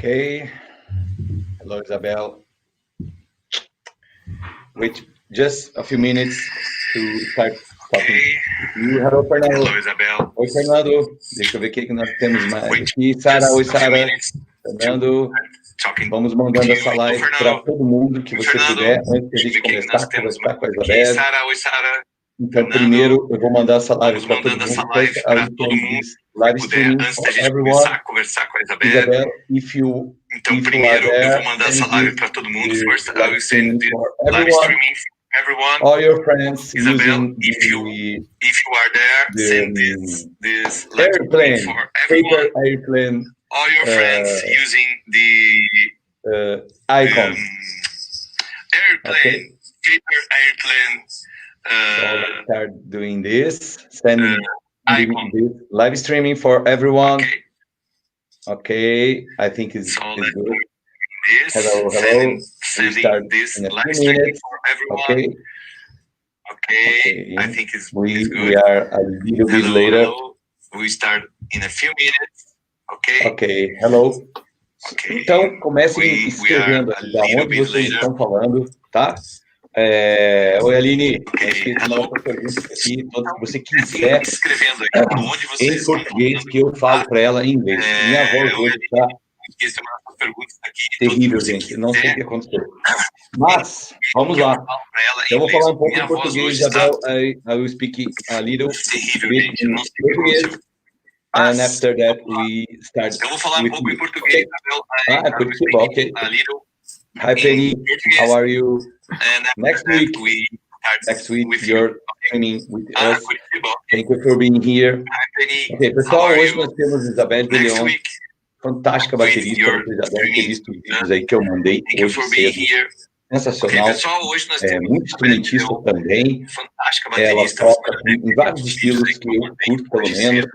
Okay. Hello, Isabel. Wait just a few minutes to start talking. Hello, Fernando. Hello, Isabel. Oi, Fernando. Deixa eu ver o que nós temos mais aqui. Sara, oi, Sara. Fernando. Vamos mandando essa live para todo mundo que você puder, antes de a gente começar a conversar com a Isabel. Sara, oi, Sara. Então, primeiro, eu vou mandar essa live para todo mundo. Live streaming for everyone. Conversar com a Isabel. Isabel, if you primeiro, are there, eu vou mandar essa live para todo mundo. First, I will send the everyone. live streaming for everyone. All your friends Isabel, using if you are there, send this live airplane, streaming for everyone. paper airplane. All your friends using the icon. Airplane, paper airplane. So let's start doing this. Sending this live streaming for everyone. Okay, I think it's good. Hello. Sending this live streaming for everyone. Okay. I think it's good. We are a little bit later. Hello. We start in a few minutes. Ok, hello. Então, comecem escrevendo aqui da onde vocês estão falando, tá? Oi, Aline. Mandar uma pergunta aqui, toda que você quiser, escrevendo aqui onde vocês em português, que eu falo para ela em inglês. Minha voz hoje tá terrível, gente. Não sei o que aconteceu. Mas, vamos lá. Eu vou falar um pouco em português, Isabel. I will speak a little bit in Português. And after that, we start. Eu vou falar um pouco em português. Curitiba, ok. Hi, Penny. How are you? Next week, you're streaming with us. Thank you for being here. Ok, pessoal, hoje nós temos Isabelle De Leon, fantástica baterista. Vocês já devem ter visto os vídeos aí que eu mandei hoje cedo. Sensacional, muito instrumentista também. Ela toca em vários estilos que eu curto, pelo menos,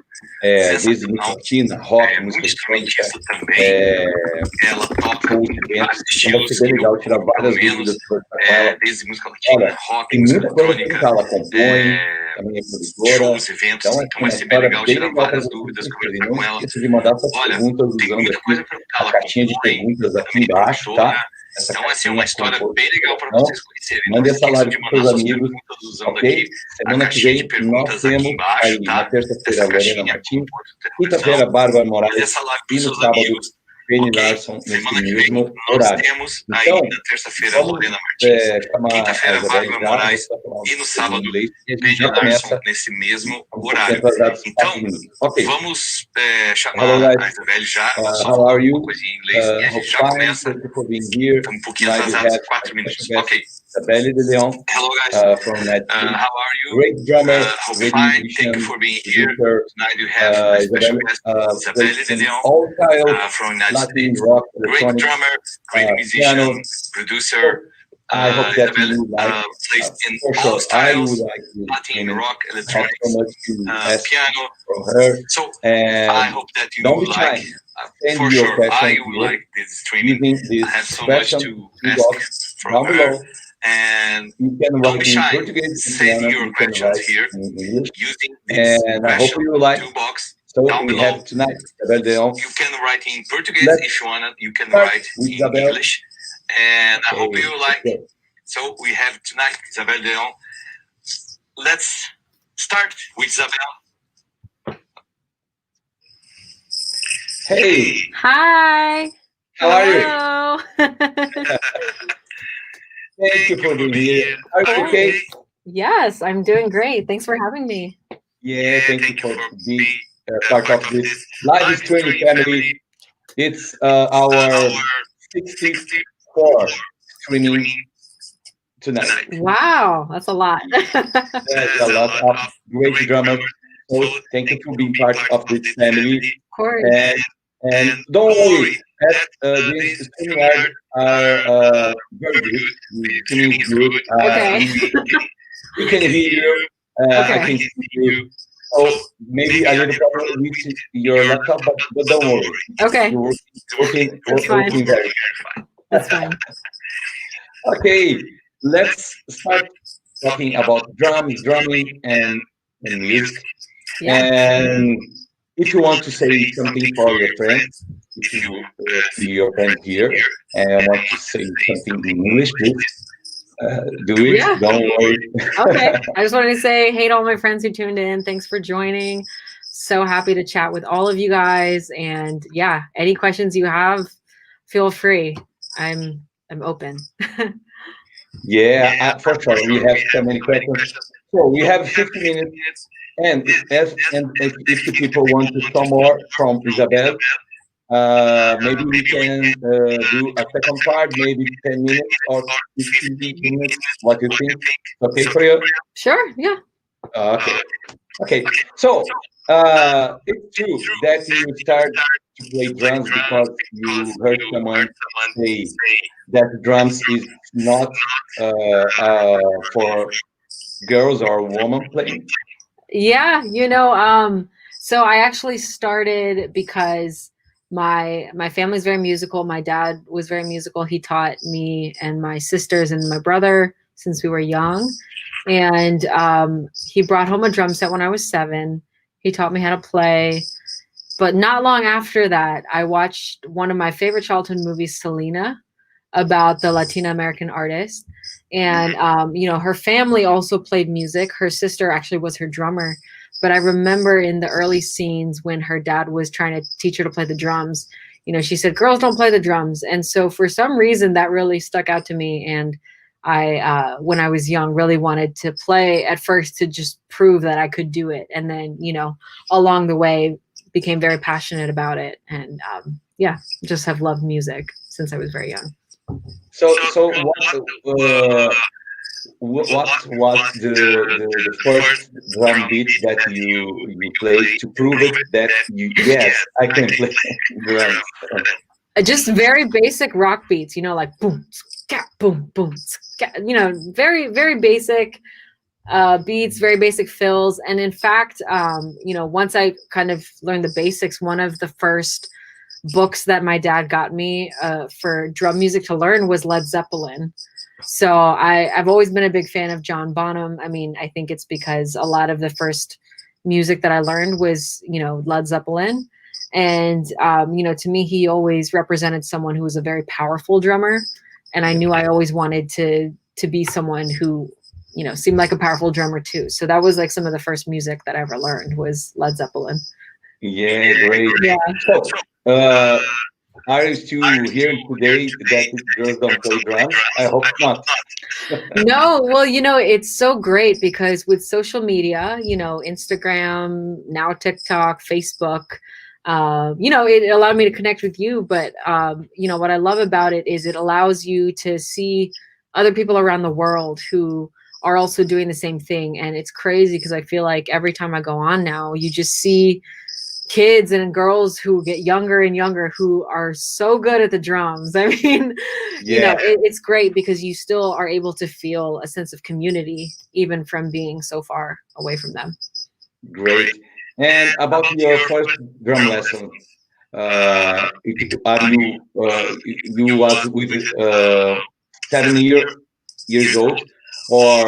desde música latina, rock, música eletrônica, ela toca eventos. Então vai ser bem legal tirar várias dúvidas com ela. Olha, tem muita coisa que ela compõe, também é produtora. Então é uma história bem legal para as dúvidas. Não esqueça de mandar suas perguntas usando aqui a caixinha de perguntas aqui embaixo, tá? Então, assim, uma história bem legal para vocês conhecerem. Mande essa live para os seus amigos, ok? Semana que vem nós temos aí, na terça-feira, a Lorena Martins, quinta-feira, Bárbara Moraes, e no sábado, Penny Larson, nesse mesmo horário. Então, vamos chamar a Isabelle já, e no sábado, e a gente já começa nesse mesmo horário. Então, vamos chamar a Isabelle já, how are you? Coisinha em inglês, e a gente já começa. Um pouquinho atrasado, 4 minutos. Ok. Isabelle De Leon. Hello, guys. From Netflix. How are you? Great drummer. Great fine. Thank you for being here. Tonight you have a special guest, Isabelle De Leon, all styles, from United Latin States. rock, Great drummer, great musician, piano. producer. I hope that you like. Plays in for all sure, I would styles, like to Latin, rock, talk electronics, so much to ask piano. from her. So And I hope that you don't be like. shy. Send For your sure, questions I would here like this streaming. using I this have so much question to box ask down from her. below. And You can don't write be in shy. Portuguese, Send your you can questions write here in English. using this And I hope question you like. toolbox So down we below. have tonight Isabelle De Leon. You can write in Portuguese Let's if you wanna. You can start write with in Isabelle. English. And I hope Okay, you like. okay. So we have tonight Isabelle De Leon. Let's start with Isabelle. Hey, Hi. how are you? Hello. Thank you for being here. Are you okay? Yes, I'm doing great. Thanks for having me. Yeah, thank you for being part of this live streaming family. It's our 64th streaming tonight. Wow, that's a lot. There's a lot of great drummers. So thank you for being part of this family. Of course. And don't worry, these streaming are very good. The streaming is good. Okay. We can hear you. I Okay. can see you. So maybe a little problem with your laptop, but don't worry. Okay. You're working That's fine. very fine. That's fine. Okay, let's start talking about drumming and music. Yeah. And if you want to say something for your friends, if you see your friends here and want to say something in English, please do it. Yeah. Don't worry. Okay. I just wanted to say hey to all my friends who tuned in. Thanks for joining. So happy to chat with all of you guys. And yeah, any questions you have, feel free. I'm open. Yeah, for sure. We have so many questions. So we have 50 minutes. And if the people want to know more from Isabelle, maybe we can do a second part, maybe 10 minutes or 15 minutes. What do you think? Okay for you? Sure. Yeah. Okay. So it's true that you start to play drums because you heard someone say that drums is not for girls or women playing. Yeah, so I actually started because my family's very musical. My dad was very musical. He taught me and my sisters and my brother since we were young. And he brought home a drum set when I was 7. He taught me how to play. But not long after that, I watched one of my favorite childhood movies, Selena, about the Latina American artist. And, her family also played music. Her sister actually was her drummer. But I remember in the early scenes when her dad was trying to teach her to play the drums, she said, girls don't play the drums. And so for some reason that really stuck out to me. And I, when I was young, really wanted to play at first to just prove that I could do it. And then, along the way became very passionate about it. And just have loved music since I was very young. So what was the first drum beat that you played to prove it that yes, I can play drums? Just very basic rock beats, like boom, ska, boom, boom, ska, very, very basic beats, very basic fills. And in fact, once I kind of learned the basics, one of the first books that my dad got me for drum music to learn was Led Zeppelin. So I've always been a big fan of John Bonham. I mean, I think it's because a lot of the first music that I learned was, Led Zeppelin. And, to me, he always represented someone who was a very powerful drummer. And I knew I always wanted to be someone who, seemed like a powerful drummer too. So that was like some of the first music that I ever learned was Led Zeppelin. Yeah, great. Yeah. So, are you still hearing today that girls don't play drums? I hope not. No, well, it's so great because with social media, Instagram, now TikTok, Facebook, it allowed me to connect with you. But, what I love about it is it allows you to see other people around the world who are also doing the same thing. And it's crazy because I feel like every time I go on now, you just see kids and girls who get younger and younger who are so good at the drums. I mean, it's great because you still are able to feel a sense of community even from being so far away from them. Great. And about your first drum lesson, are you was with 7 years old, or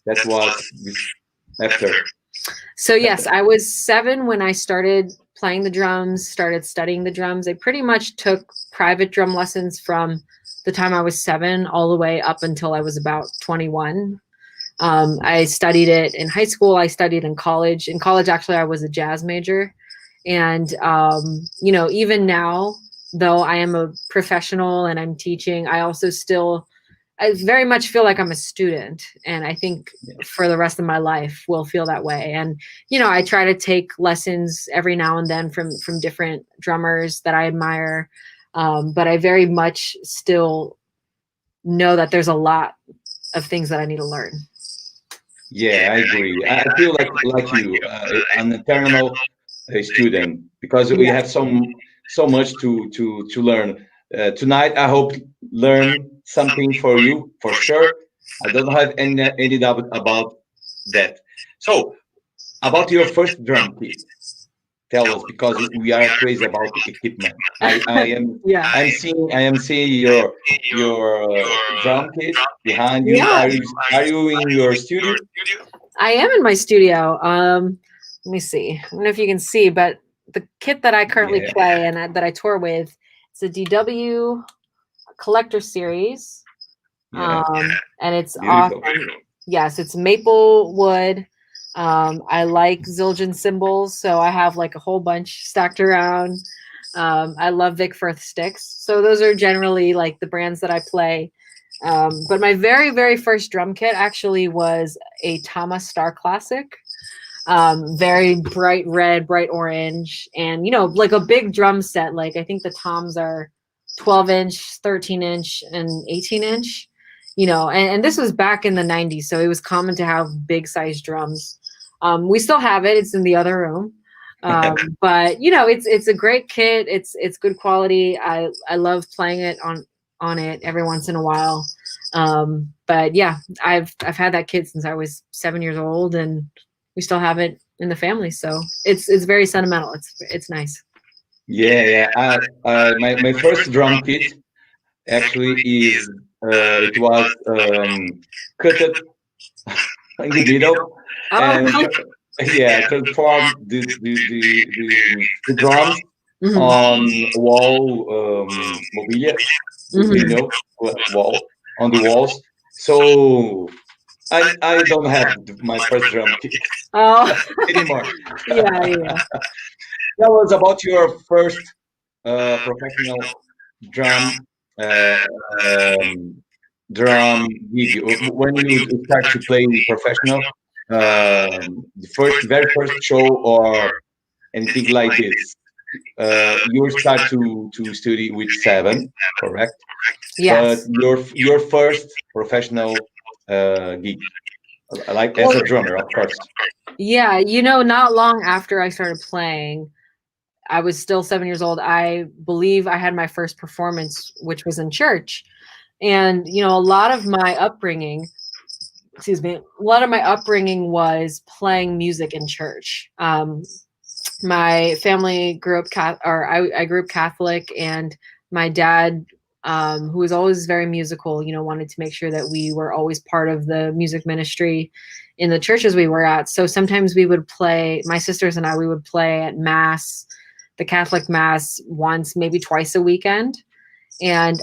that was after? So yes, I was 7 when I started playing the drums, started studying the drums. I pretty much took private drum lessons from the time I was 7 all the way up until I was about 21. I studied it in high school. I studied in college. In college, actually, I was a jazz major. And, even now, though I am a professional and I'm teaching, I very much feel like I'm a student, and I think for the rest of my life will feel that way. And, I try to take lessons every now and then from different drummers that I admire. But I very much still know that there's a lot of things that I need to learn. Yeah, I agree. I feel like you, an eternal student, because we have so much to learn. Tonight, I hope learn something for you for sure. I don't have any doubt about that. So, about your first drum kit, tell us, because we are crazy about equipment. I am seeing your drum kit behind you. Yeah. Are you in your studio? I am in my studio. Let me see. I don't know if you can see, but the kit that I currently play and that I tour with, it's a DW collector series. And it's Beautiful. awesome. Yes, it's maple wood. I like Zildjian cymbals, so I have like a whole bunch stacked around. I love Vic Firth sticks. So those are generally like the brands that I play. But my very, very first drum kit actually was a Tama Star Classic. Very bright red, bright orange, and you know, like a big drum set. Like I think the toms are 12-inch, 13-inch, and 18-inch. You know, and this was back in the 90s, so it was common to have big size drums. We still have it. It's in the other room. But you know, it's a great kit. It's good quality. I love playing it on it every once in a while. But yeah, I've had that kit since I was 7 years old, and we still have it in the family. So it's very sentimental. It's nice. Yeah. My first drum kit actually is it was cut in the middle and transform the drums on wall mobilia, you know, wall on the walls. So I don't have my first drum kit anymore. Yeah. That was about your first professional drum drum gig. When you start to play professional, the very first show or anything like this, you start to study with 7, correct? Yes. But your first professional gig, like as a drummer, of course. Yeah, you know, not long after I started playing, I was still 7 years old. I believe I had my first performance, which was in church. And, you know, a lot of my upbringing was playing music in church. My family grew up I grew up Catholic, and my dad, who was always very musical, you know, wanted to make sure that we were always part of the music ministry in the churches we were at. So sometimes we would play, my sisters and I, we would play at Mass, the Catholic Mass, once, maybe twice a weekend. And,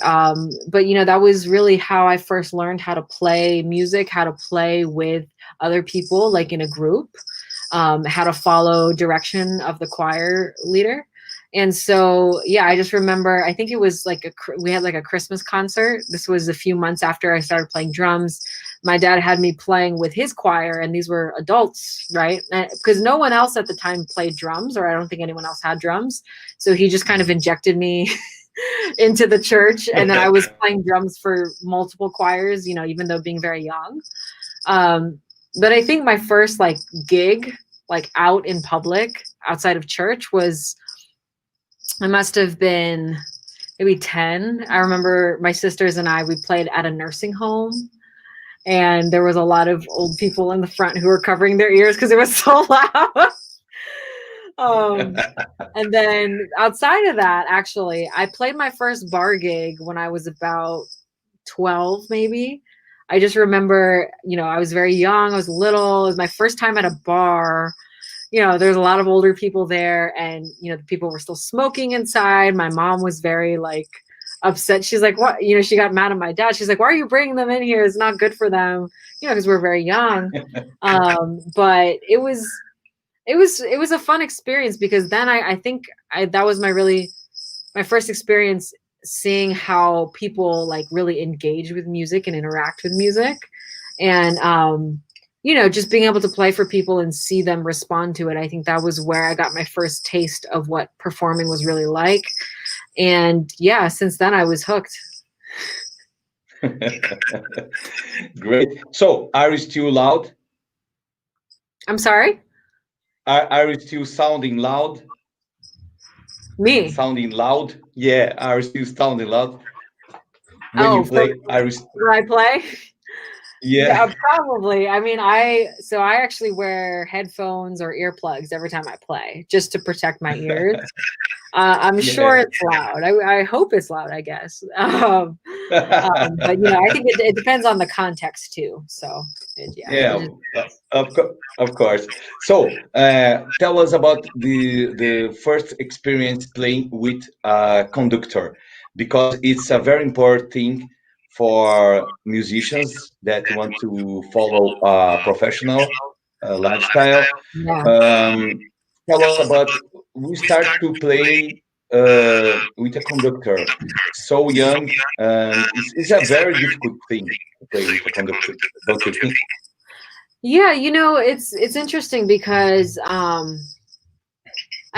but, you know, that was really how I first learned how to play music, how to play with other people, like in a group, how to follow direction of the choir leader. And so, yeah, I just remember, I think it was like we had like a Christmas concert. This was a few months after I started playing drums. My dad had me playing with his choir, and these were adults, right? Because no one else at the time played drums, or I don't think anyone else had drums. So he just kind of injected me into the church, and then I was playing drums for multiple choirs, you know, even though being very young. But I think my first like gig, like out in public, outside of church, was, I must have been maybe 10. I remember my sisters and I, we played at a nursing home, and there was a lot of old people in the front who were covering their ears because it was so loud. And then outside of that, actually, I played my first bar gig when I was about 12, maybe. I just remember, you know, I was very young. I was little. It was my first time at a bar. You know, there's a lot of older people there, and, you know, the people were still smoking inside. My mom was very like upset. She's like, what? You know, she got mad at my dad. She's like, why are you bringing them in here? It's not good for them, you know, because we're very young. But it was a fun experience, because then I think that was my first experience seeing how people like really engage with music and interact with music. And, you know, just being able to play for people and see them respond to it. I think that was where I got my first taste of what performing was really like. And yeah, since then I was hooked. Great. So are you still loud? I'm sorry? Are you still sounding loud? Me? Sounding loud? Yeah, are you still sounding loud? When you play, do I play? Yeah, probably. I mean, I actually wear headphones or earplugs every time I play, just to protect my ears. I'm sure it's loud. I hope it's loud, I guess. But you know, I think it depends on the context too. So Yeah, of course. So, tell us about the first experience playing with a conductor, because it's a very important thing for musicians that want to follow a professional lifestyle. Yeah. Tell us about, we start to play with a conductor so young, and it's a very difficult thing to play with a conductor, don't you think? Yeah, it's interesting because I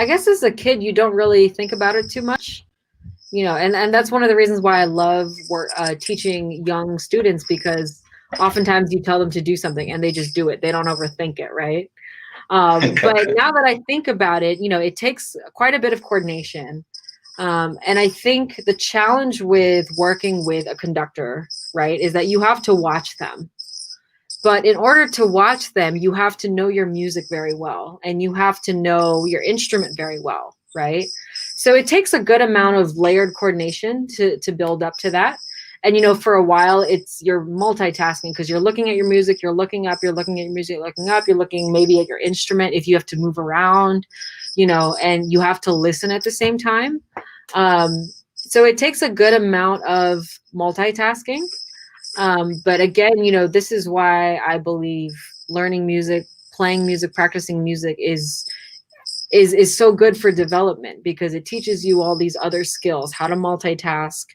guess as a kid you don't really think about it too much, and that's one of the reasons why I love teaching young students, because oftentimes you tell them to do something and they just do it. They don't overthink it, right? But now that I think about it, it takes quite a bit of coordination. And I think the challenge with working with a conductor, right, is that you have to watch them. But in order to watch them, you have to know your music very well, and you have to know your instrument very well, right? So it takes a good amount of layered coordination to build up to that. And, for a while, you're multitasking because you're looking at your music, you're looking up, you're looking at your music, looking up, you're looking maybe at your instrument if you have to move around, and you have to listen at the same time. So it takes a good amount of multitasking. But again, this is why I believe learning music, playing music, practicing music is so good for development, because it teaches you all these other skills, how to multitask,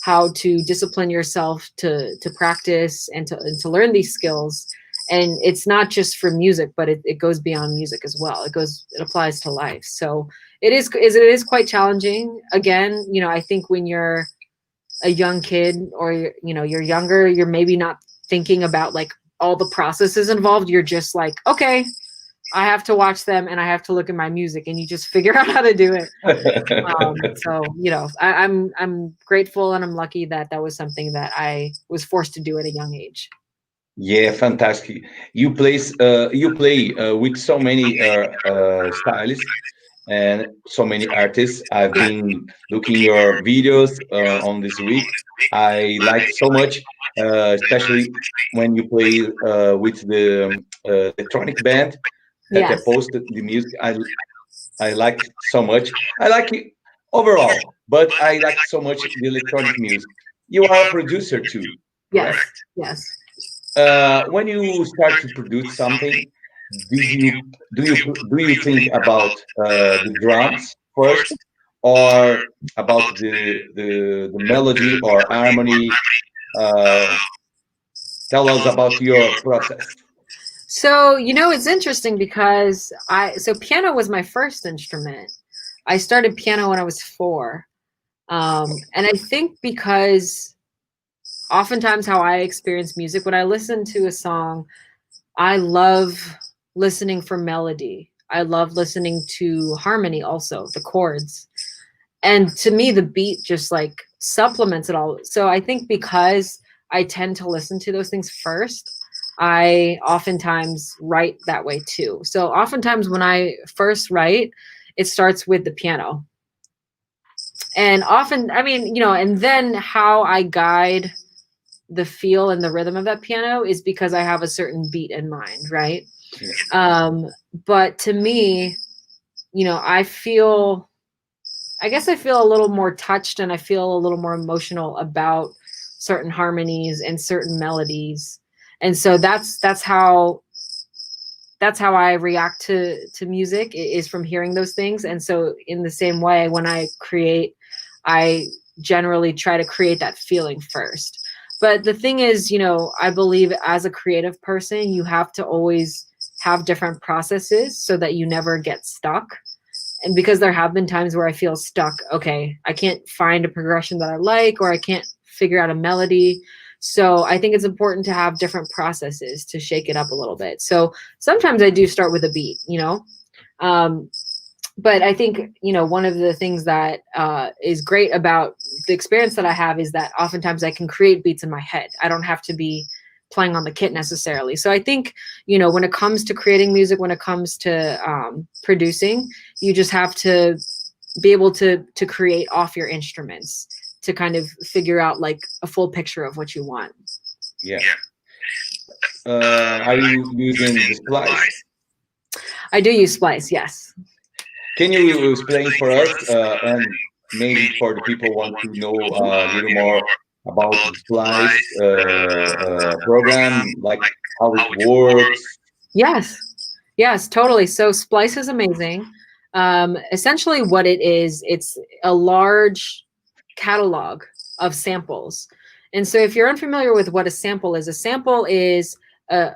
how to discipline yourself to practice and to learn these skills. And it's not just for music, but it goes beyond music as well. It applies to life. So it is quite challenging. Again, I think when you're a young kid, or you're younger, you're maybe not thinking about like all the processes involved. You're just like, okay, I have to watch them and I have to look at my music, and you just figure out how to do it. So I'm grateful and I'm lucky that was something that I was forced to do at a young age. Yeah, fantastic. You play with so many stylists and so many artists. I've been looking your videos on this week. I like so much, especially when you play with the electronic band that I Yes. posted the music. I like it so much. I like it overall, but I like so much the electronic music. You are a producer too, Yes. correct? Yes. When you start to produce something, do you think about the drums first, or about the melody or harmony? Uh, Tell us about your process. So, it's interesting because piano was my first instrument. I started piano when I was 4. And I think because oftentimes how I experience music, when I listen to a song, I love listening for melody. I love listening to harmony also, the chords. And to me, the beat just like supplements it all. So I think because I tend to listen to those things first, I oftentimes write that way too. So oftentimes when I first write, it starts with the piano. And often, and then how I guide the feel and the rhythm of that piano is because I have a certain beat in mind, right? Yeah. But to me, I guess I feel a little more touched, and I feel a little more emotional about certain harmonies and certain melodies. And so that's how I react to music, is from hearing those things. And so in the same way, when I create, I generally try to create that feeling first. But the thing is, I believe as a creative person, you have to always have different processes so that you never get stuck. And because there have been times where I feel stuck, okay, I can't find a progression that I like, or I can't figure out a melody. So I think it's important to have different processes to shake it up a little bit. So sometimes I do start with a beat, but I think, one of the things that is great about the experience that I have is that oftentimes I can create beats in my head. I don't have to be playing on the kit necessarily. So I think, when it comes to creating music, when it comes to producing, you just have to be able to create off your instruments to kind of figure out like a full picture of what you want. Yeah. are you using the Splice? I do use Splice, yes. Can you explain for us, and maybe for the people who want to know a little more about the Splice program, like how it works? Yes, totally. So Splice is amazing. Essentially what it is, it's a large catalog of samples. And so if you're unfamiliar with what a sample is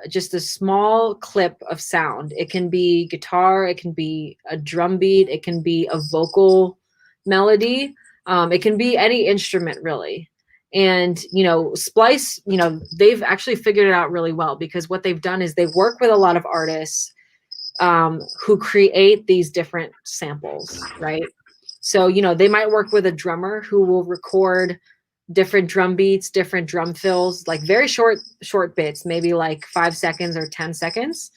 just a small clip of sound. It can be guitar, it can be a drum beat, it can be a vocal melody, it can be any instrument really. And, Splice, they've actually figured it out really well, because what they've done is they work with a lot of artists who create these different samples, right? So, they might work with a drummer who will record different drum beats, different drum fills, like very short bits, maybe like 5 seconds or 10 seconds.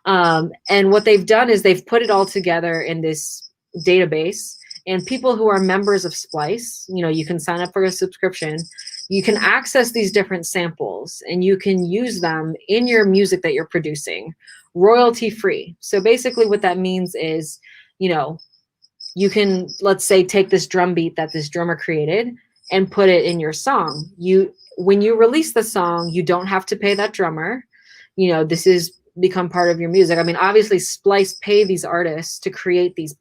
And what they've done is they've put it all together in this database, and people who are members of Splice, you can sign up for a subscription, you can access these different samples and you can use them in your music that you're producing royalty free. So basically what that means is, you can, let's say, take this drum beat that this drummer created and put it in your song. When you release the song, you don't have to pay that drummer. This is become part of your music. I mean, obviously Splice pay these artists to create these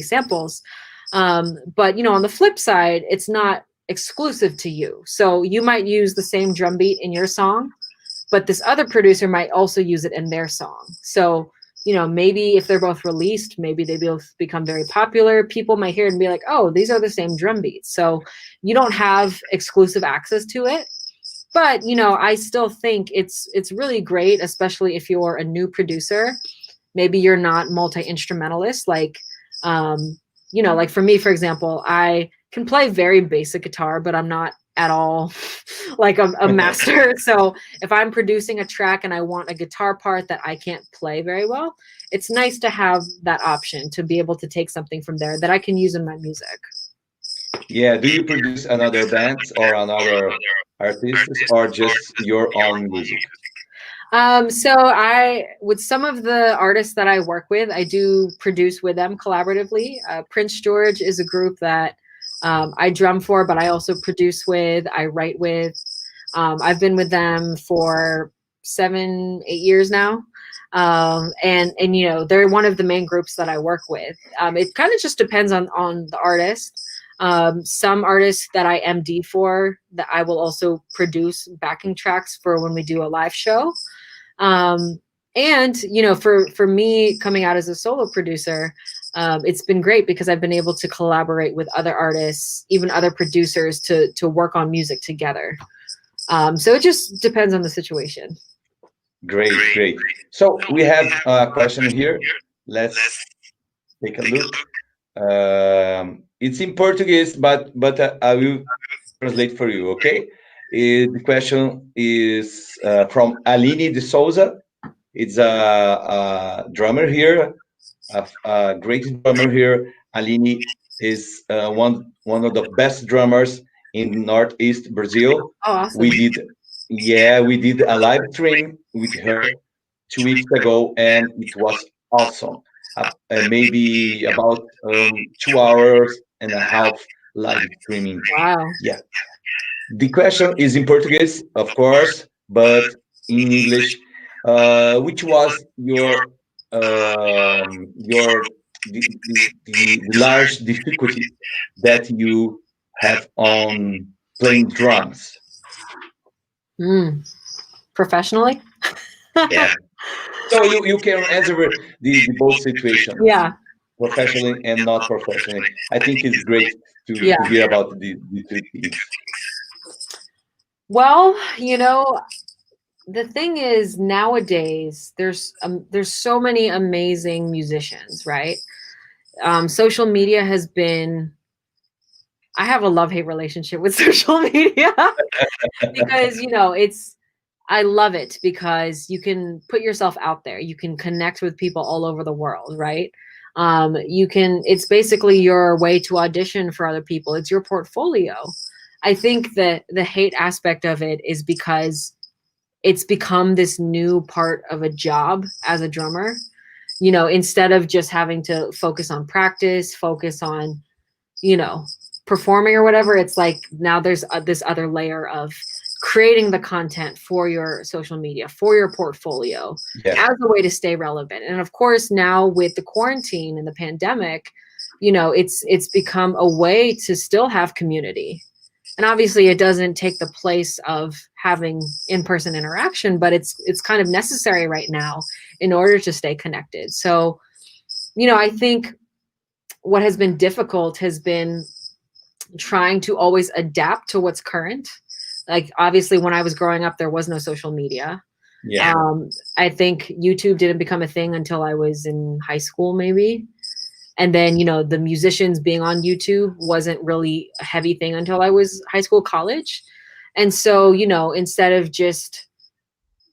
samples. But on the flip side, it's not exclusive to you. So you might use the same drum beat in your song, but this other producer might also use it in their song. So, maybe if they're both released, maybe they both become very popular. People might hear it and be like, oh, these are the same drum beats. So you don't have exclusive access to it. But, I still think it's really great, especially if you're a new producer. Maybe you're not multi-instrumentalist. Like for me, for example, I can play very basic guitar, but I'm not at all like a master. So if I'm producing a track and I want a guitar part that I can't play very well, it's nice to have that option to be able to take something from there that I can use in my music. Yeah. Do you produce another bands or another artists, or just your own music? So with some of the artists that I work with, I do produce with them collaboratively. Prinze George is a group that I drum for, but I also produce with, I write with. I've been with them for 7-8 years now. And they're one of the main groups that I work with. It kind of just depends on the artist. Some artists that I MD for, that I will also produce backing tracks for when we do a live show. And for me coming out as a solo producer, it's been great because I've been able to collaborate with other artists, even other producers, to work on music together. So it just depends on the situation. Great. So we have a question here. Let's take a look. It's in Portuguese, but I will translate for you, okay? The question is from Aline de Souza. It's a drummer here, a great drummer here. Aline is one of the best drummers in Northeast Brazil. Oh, awesome. We did a live stream with her 2 weeks ago, and it was awesome. Maybe about 2 hours and a half live streaming. Wow. Yeah. The question is in Portuguese, of course, but in English. Which was the large difficulty that you have on playing drums? Professionally? Yeah. So you can answer the both situations. Yeah. Professionally and not professionally. I think it's great to hear about the two things. Well, the thing is, nowadays there's so many amazing musicians, right? Social media has been, I have a love-hate relationship with social media because, I love it because you can put yourself out there. You can connect with people all over the world, right? It's basically your way to audition for other people. It's your portfolio. I think that the hate aspect of it is because it's become this new part of a job as a drummer. You know, instead of just having to focus on practice, focus on, you know, performing or whatever, it's like now there's this other layer of creating the content for your social media, for your portfolio, as a way to stay relevant. And of course, now with the quarantine and the pandemic, you know, it's become a way to still have community. And obviously it doesn't take the place of having in-person interaction, but it's kind of necessary right now in order to stay connected. So, you know, I think what has been difficult has been trying to always adapt to what's current. Like, obviously when I was growing up, there was no social media. Yeah. I think YouTube didn't become a thing until I was in high school, maybe. And then, you know, the musicians being on YouTube wasn't really a heavy thing until I was high school, college. And so, you know, instead of just,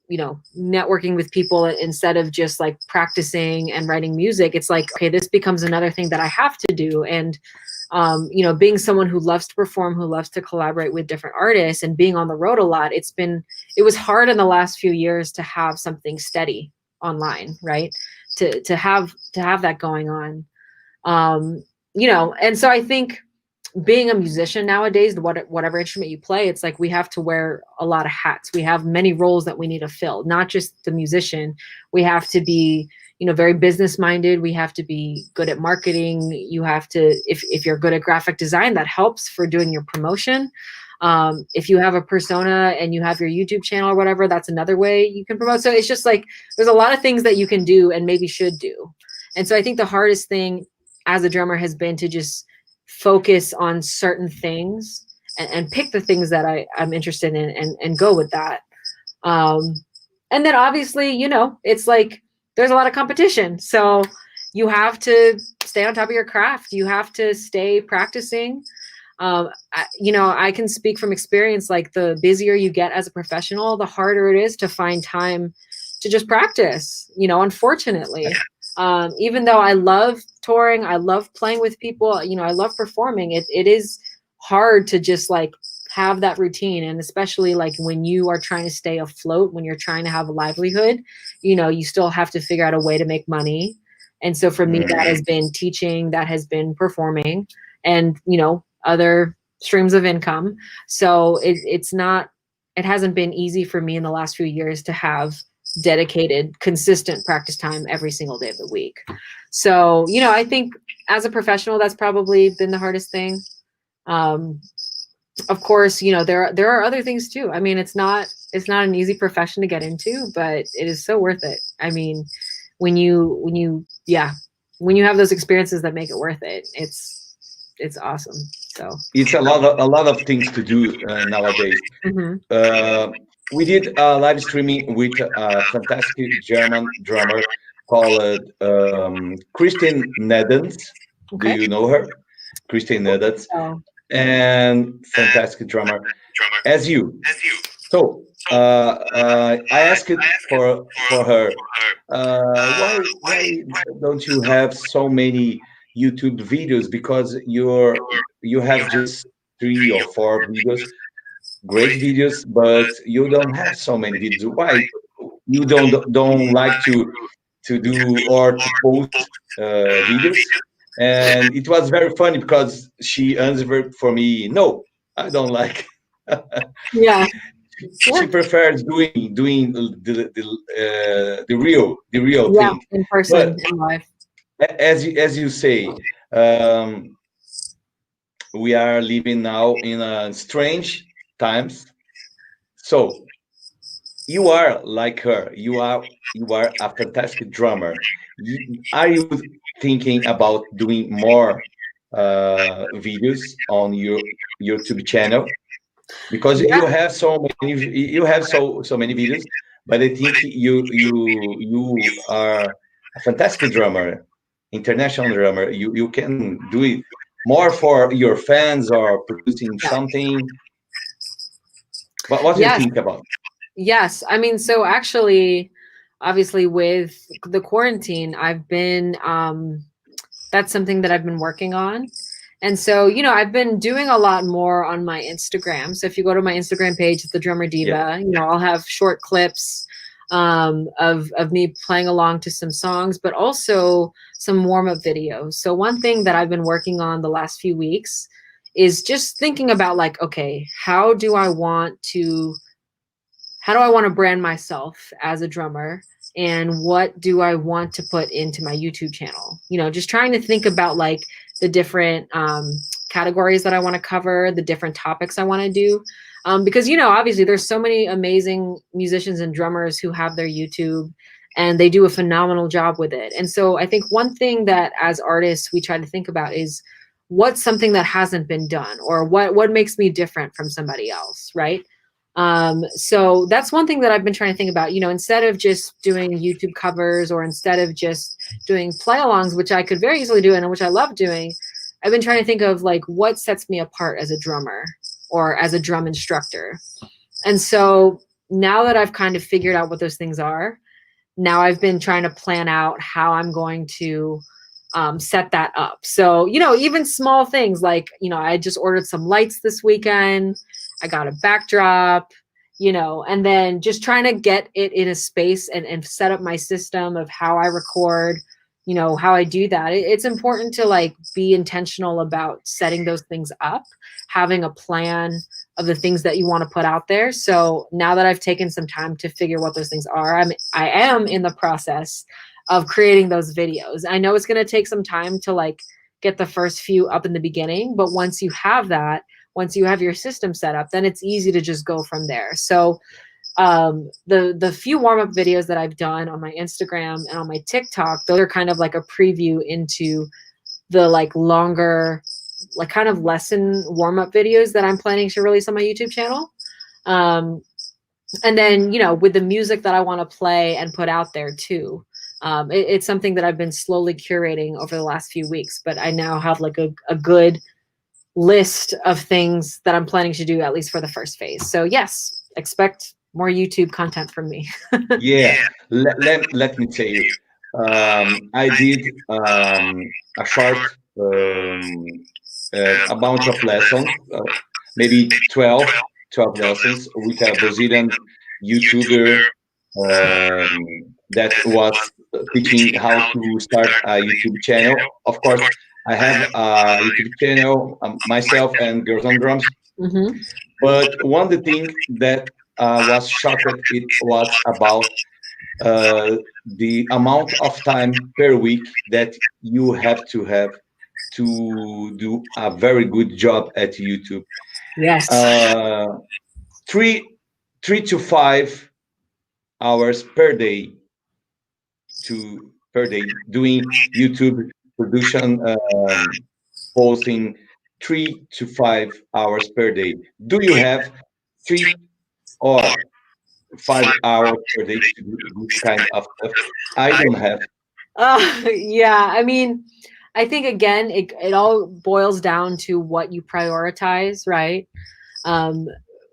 you know, networking with people, instead of just like practicing and writing music, it's like, okay, this becomes another thing that I have to do. And, you know, being someone who loves to perform, who loves to collaborate with different artists and being on the road a lot, it was hard in the last few years to have something steady online, right? To have that going on. You know, and so I think being a musician nowadays, whatever instrument you play, it's like we have to wear a lot of hats. We have many roles that we need to fill, not just the musician. We have to be, you know, very business minded. We have to be good at marketing. You have to, if you're good at graphic design, that helps for doing your promotion. If you have a persona and you have your YouTube channel or whatever, that's another way you can promote. So it's just like, there's a lot of things that you can do and maybe should do. And so I think the hardest thing as a drummer has been to just focus on certain things and pick the things that I'm interested in and go with that. And then obviously, you know, it's like there's a lot of competition. So you have to stay on top of your craft. You have to stay practicing. You know, I can speak from experience, like the busier you get as a professional, the harder it is to find time to just practice, you know, unfortunately. Even though I love touring, I love playing with people, you know, I love performing, it is hard to just like have that routine. And especially like when you are trying to stay afloat, when you're trying to have a livelihood, you know, you still have to figure out a way to make money. And so for me, that has been teaching, that has been performing, and, you know, other streams of income. So it hasn't been easy for me in the last few years to have dedicated, consistent practice time every single day of the week. So, you know, I think as a professional, that's probably been the hardest thing. Of course, you know, there are other things too. I mean, it's not an easy profession to get into, but it is so worth it. I mean, when you have those experiences that make it worth it, it's awesome. So it's a lot of things to do nowadays. We did a live streaming with a fantastic German drummer called Christine Nedens. Okay. Do you know her? Christine Nedens. Oh. And fantastic drummer as you. So I asked for her, why don't you have so many YouTube videos? Because you have just 3 or 4 videos, great videos, but you don't have so many videos. Why you don't like to do or to post videos? And it was very funny because she answered for me, no, I don't like. Yeah. She prefers doing the real thing in person, in life. As you say, we are living now in strange times. So you are like her. You are a fantastic drummer. Are you thinking about doing more videos on your YouTube channel? Because you have so many videos, but I think you are a fantastic drummer, international drummer. You can do it more for your fans or producing something. But what do you think about? Yes, I mean, so actually, obviously with the quarantine, I've been that's something that I've been working on. And so, you know, I've been doing a lot more on my Instagram. So if you go to my Instagram page, it's the Drummer Diva, you know, I'll have short clips of me playing along to some songs, but also some warm-up videos. So one thing that I've been working on the last few weeks is just thinking about like, okay, how do I want to brand myself as a drummer? And what do I want to put into my YouTube channel? You know, just trying to think about like the different categories that I want to cover, the different topics I want to do. Because, you know, obviously there's so many amazing musicians and drummers who have their YouTube and they do a phenomenal job with it. And so I think one thing that as artists we try to think about is what's something that hasn't been done, or what makes me different from somebody else, right? So that's one thing that I've been trying to think about, you know, instead of just doing YouTube covers or instead of just doing play-alongs, which I could very easily do and which I love doing, I've been trying to think of like what sets me apart as a drummer or as a drum instructor. And so now that I've kind of figured out what those things are, now I've been trying to plan out how I'm going to set that up. So, you know, even small things like, you know, I just ordered some lights this weekend. I got a backdrop, you know, and then just trying to get it in a space and set up my system of how I record, you know, how I do that. It's important to like be intentional about setting those things up, having a plan of the things that you want to put out there. So now that I've taken some time to figure what those things are, I am in the process of creating those videos. I know it's going to take some time to like get the first few up in the beginning, but once you have that, once you have your system set up, then it's easy to just go from there. So the few warm-up videos that I've done on my Instagram and on my TikTok, those are kind of like a preview into the like longer, like kind of lesson warm-up videos that I'm planning to release on my YouTube channel. And then, you know, with the music that I want to play and put out there too. It's something that I've been slowly curating over the last few weeks, but I now have like a good list of things that I'm planning to do, at least for the first phase. So yes, expect more YouTube content from me. Yeah, let me tell you, I did a short amount of lessons, maybe 12 lessons with a Brazilian YouTuber that was teaching how to start a YouTube channel. Of course, I have a YouTube channel myself and Girls on Drums. Mm-hmm. But one of the things that was shocked, it was about the amount of time per week that you have to do a very good job at YouTube. Yes. 3 to 5 hours per day doing YouTube production, posting 3 to 5 hours per day. Do you have 3 or 5 hours per day to do this kind of stuff? I don't have. Yeah, I mean, I think again, it all boils down to what you prioritize, right?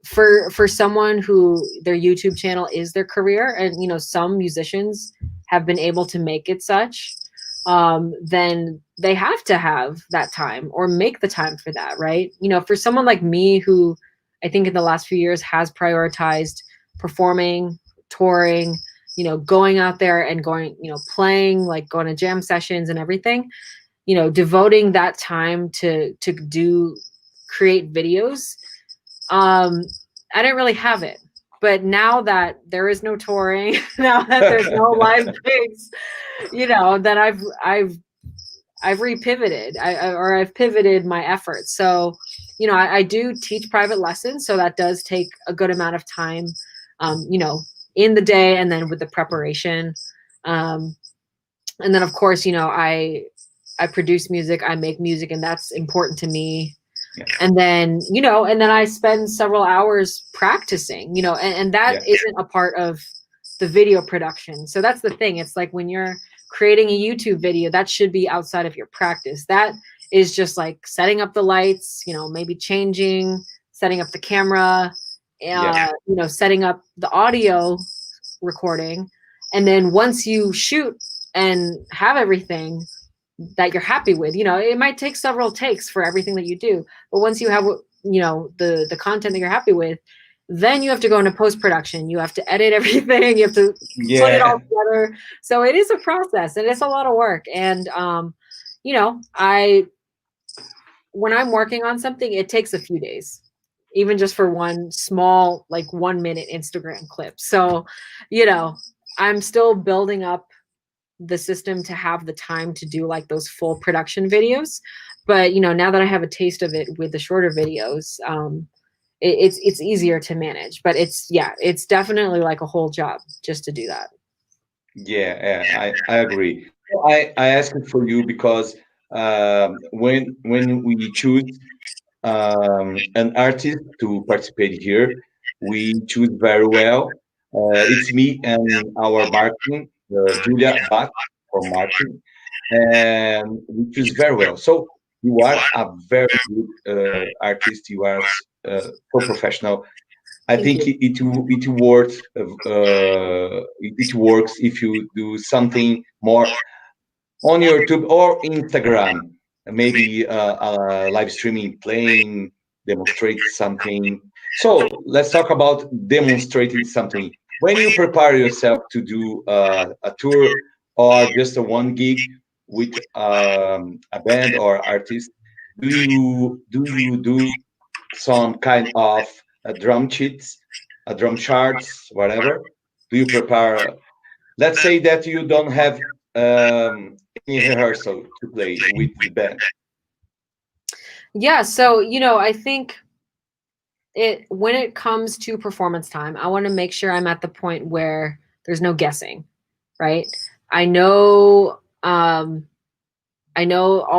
For someone who their YouTube channel is their career, and you know, some musicians have been able to make it such, then they have to have that time or make the time for that, right? You know, for someone like me who I think in the last few years has prioritized performing, touring, you know, going out there and going, you know, playing, like going to jam sessions and everything, you know, devoting that time to create videos. I didn't really have it, but now that there is no touring, now that there's no live gigs, you know, that I've repivoted, I've pivoted my efforts. So, you know, I do teach private lessons, so that does take a good amount of time, you know, in the day and then with the preparation. And then of course, you know, I produce music, I make music, and that's important to me. Yeah. And then, you know, and then I spend several hours practicing, you know, and that isn't a part of the video production. So that's the thing. It's like when you're creating a YouTube video, that should be outside of your practice. That is just like setting up the lights, you know, maybe changing, setting up the camera, you know, setting up the audio recording. And then once you shoot and have everything, that you're happy with. You know, it might take several takes for everything that you do, but once you have, you know, the content that you're happy with, then you have to go into post-production. You have to edit everything. You have to put it all together. So it is a process, and it's a lot of work. And, you know, when I'm working on something, it takes a few days, even just for one small, like 1 minute Instagram clip. So, you know, I'm still building up the system to have the time to do like those full production videos. But, you know, now that I have a taste of it with the shorter videos, it's easier to manage. But it's definitely like a whole job just to do that. Yeah, I agree. I asked for you because when we choose an artist to participate here, we choose very well. It's me and our marketing, Julia Bach from marketing, and we choose very well. So you are a very good artist. You are so professional. I think it works. It works if you do something more on YouTube or Instagram, maybe live streaming, playing, demonstrate something. So let's talk about demonstrating something. When you prepare yourself to do a tour or just a one gig with a band or artist, do you do some kind of drum sheets, drum charts, whatever? Do you prepare? Let's say that you don't have any rehearsal to play with the band. Yeah, so, you know, I think when it comes to performance time, I want to make sure I'm at the point where there's no guessing, right? I know all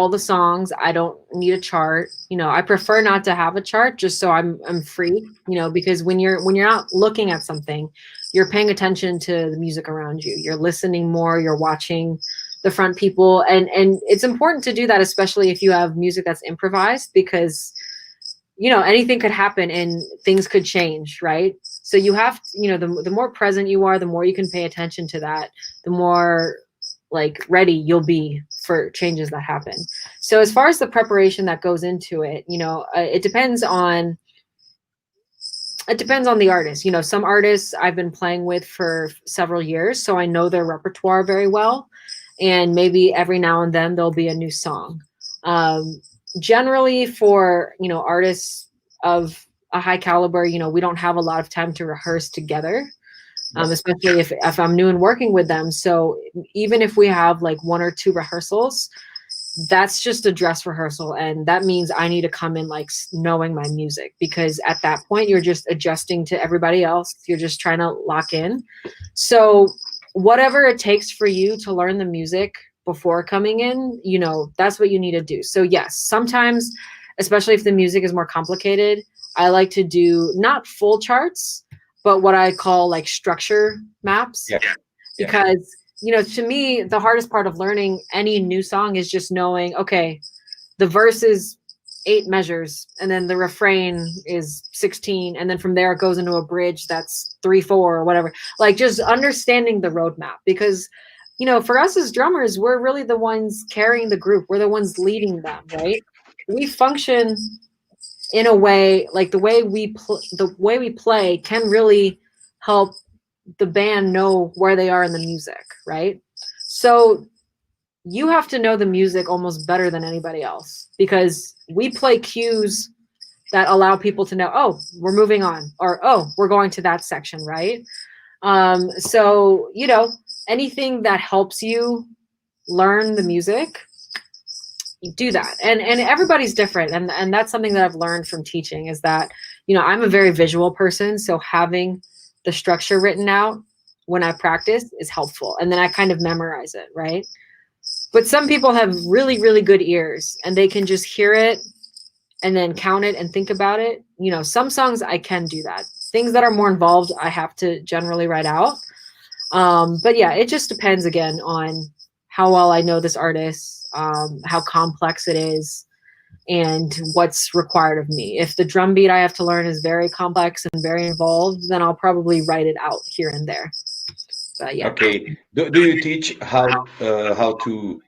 the songs. I don't need a chart. You know, I prefer not to have a chart just so I'm free, you know, because when you're not looking at something, you're paying attention to the music around you. You're listening more, you're watching the front people. And it's important to do that, especially if you have music that's improvised, because, you know, anything could happen and things could change, right? So you have to, you know, the more present you are, the more you can pay attention to that, the more like ready you'll be for changes that happen. So as far as the preparation that goes into it, you know, it depends on the artist. You know, some artists I've been playing with for several years, so I know their repertoire very well, and maybe every now and then there'll be a new song. Generally for, you know, artists of a high caliber, you know, we don't have a lot of time to rehearse together. Especially if I'm new and working with them. So even if we have like 1 or 2 rehearsals, that's just a dress rehearsal. And that means I need to come in like knowing my music, because at that point you're just adjusting to everybody else. You're just trying to lock in. So whatever it takes for you to learn the music before coming in, you know, that's what you need to do. So yes, sometimes, especially if the music is more complicated, I like to do not full charts, but what I call like structure maps. Yeah. Because, you know, to me, the hardest part of learning any new song is just knowing, okay, the verse is 8 measures, and then the refrain is 16, and then from there it goes into a bridge that's 3/4 or whatever. Like just understanding the roadmap, because, you know, for us as drummers, we're really the ones carrying the group. We're the ones leading them, right? We function in a way, like the way we play can really help the band know where they are in the music, right? So you have to know the music almost better than anybody else, because we play cues that allow people to know, oh, we're moving on, or oh, we're going to that section, right? So, you know, anything that helps you learn the music, do that. And everybody's different, and that's something that I've learned from teaching, is that, you know, I'm a very visual person, so having the structure written out when I practice is helpful, and then I kind of memorize it, right? But some people have really, really good ears, and they can just hear it and then count it and think about it. You know, some songs I can do that. Things that are more involved, I have to generally write out. But yeah, it just depends again on how well I know this artist, how complex it is, and what's required of me. If the drum beat I have to learn is very complex and very involved, then I'll probably write it out here and there. But yeah. Okay. Do you teach how to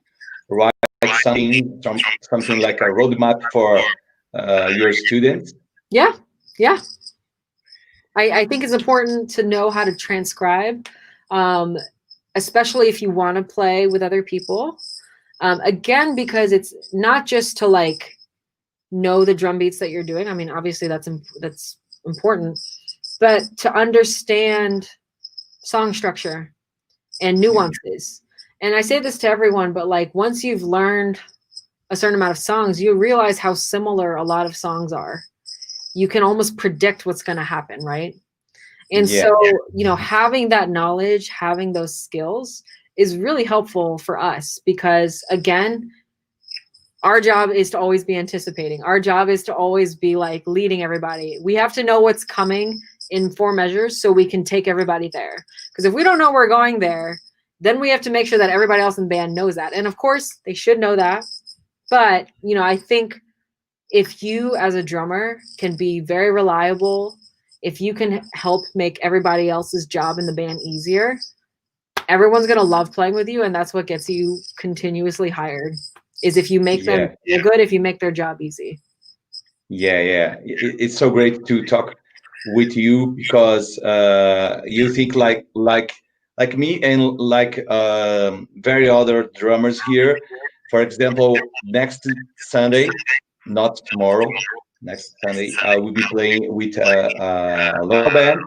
write something like a roadmap for your students? Yeah. I think it's important to know how to transcribe, especially if you want to play with other people. Again, because it's not just to like know the drum beats that you're doing. I mean, obviously that's important, but to understand song structure and nuances. And I say this to everyone, but like once you've learned a certain amount of songs, you realize how similar a lot of songs are. You can almost predict what's going to happen, right? And so, you know, having that knowledge, having those skills is really helpful for us because, again, our job is to always be anticipating. Our job is to always be like leading everybody. We have to know what's coming in 4 measures so we can take everybody there. Because if we don't know we're going there, then we have to make sure that everybody else in the band knows that. And of course, they should know that. But, you know, I think if you as a drummer can be very reliable, if you can help make everybody else's job in the band easier, everyone's going to love playing with you. And that's what gets you continuously hired, is if you make them feel good, if you make their job easy. It's so great to talk with you because you think like me and like very other drummers here. For example, next Sunday, not tomorrow, next Sunday, I will be playing with a local band,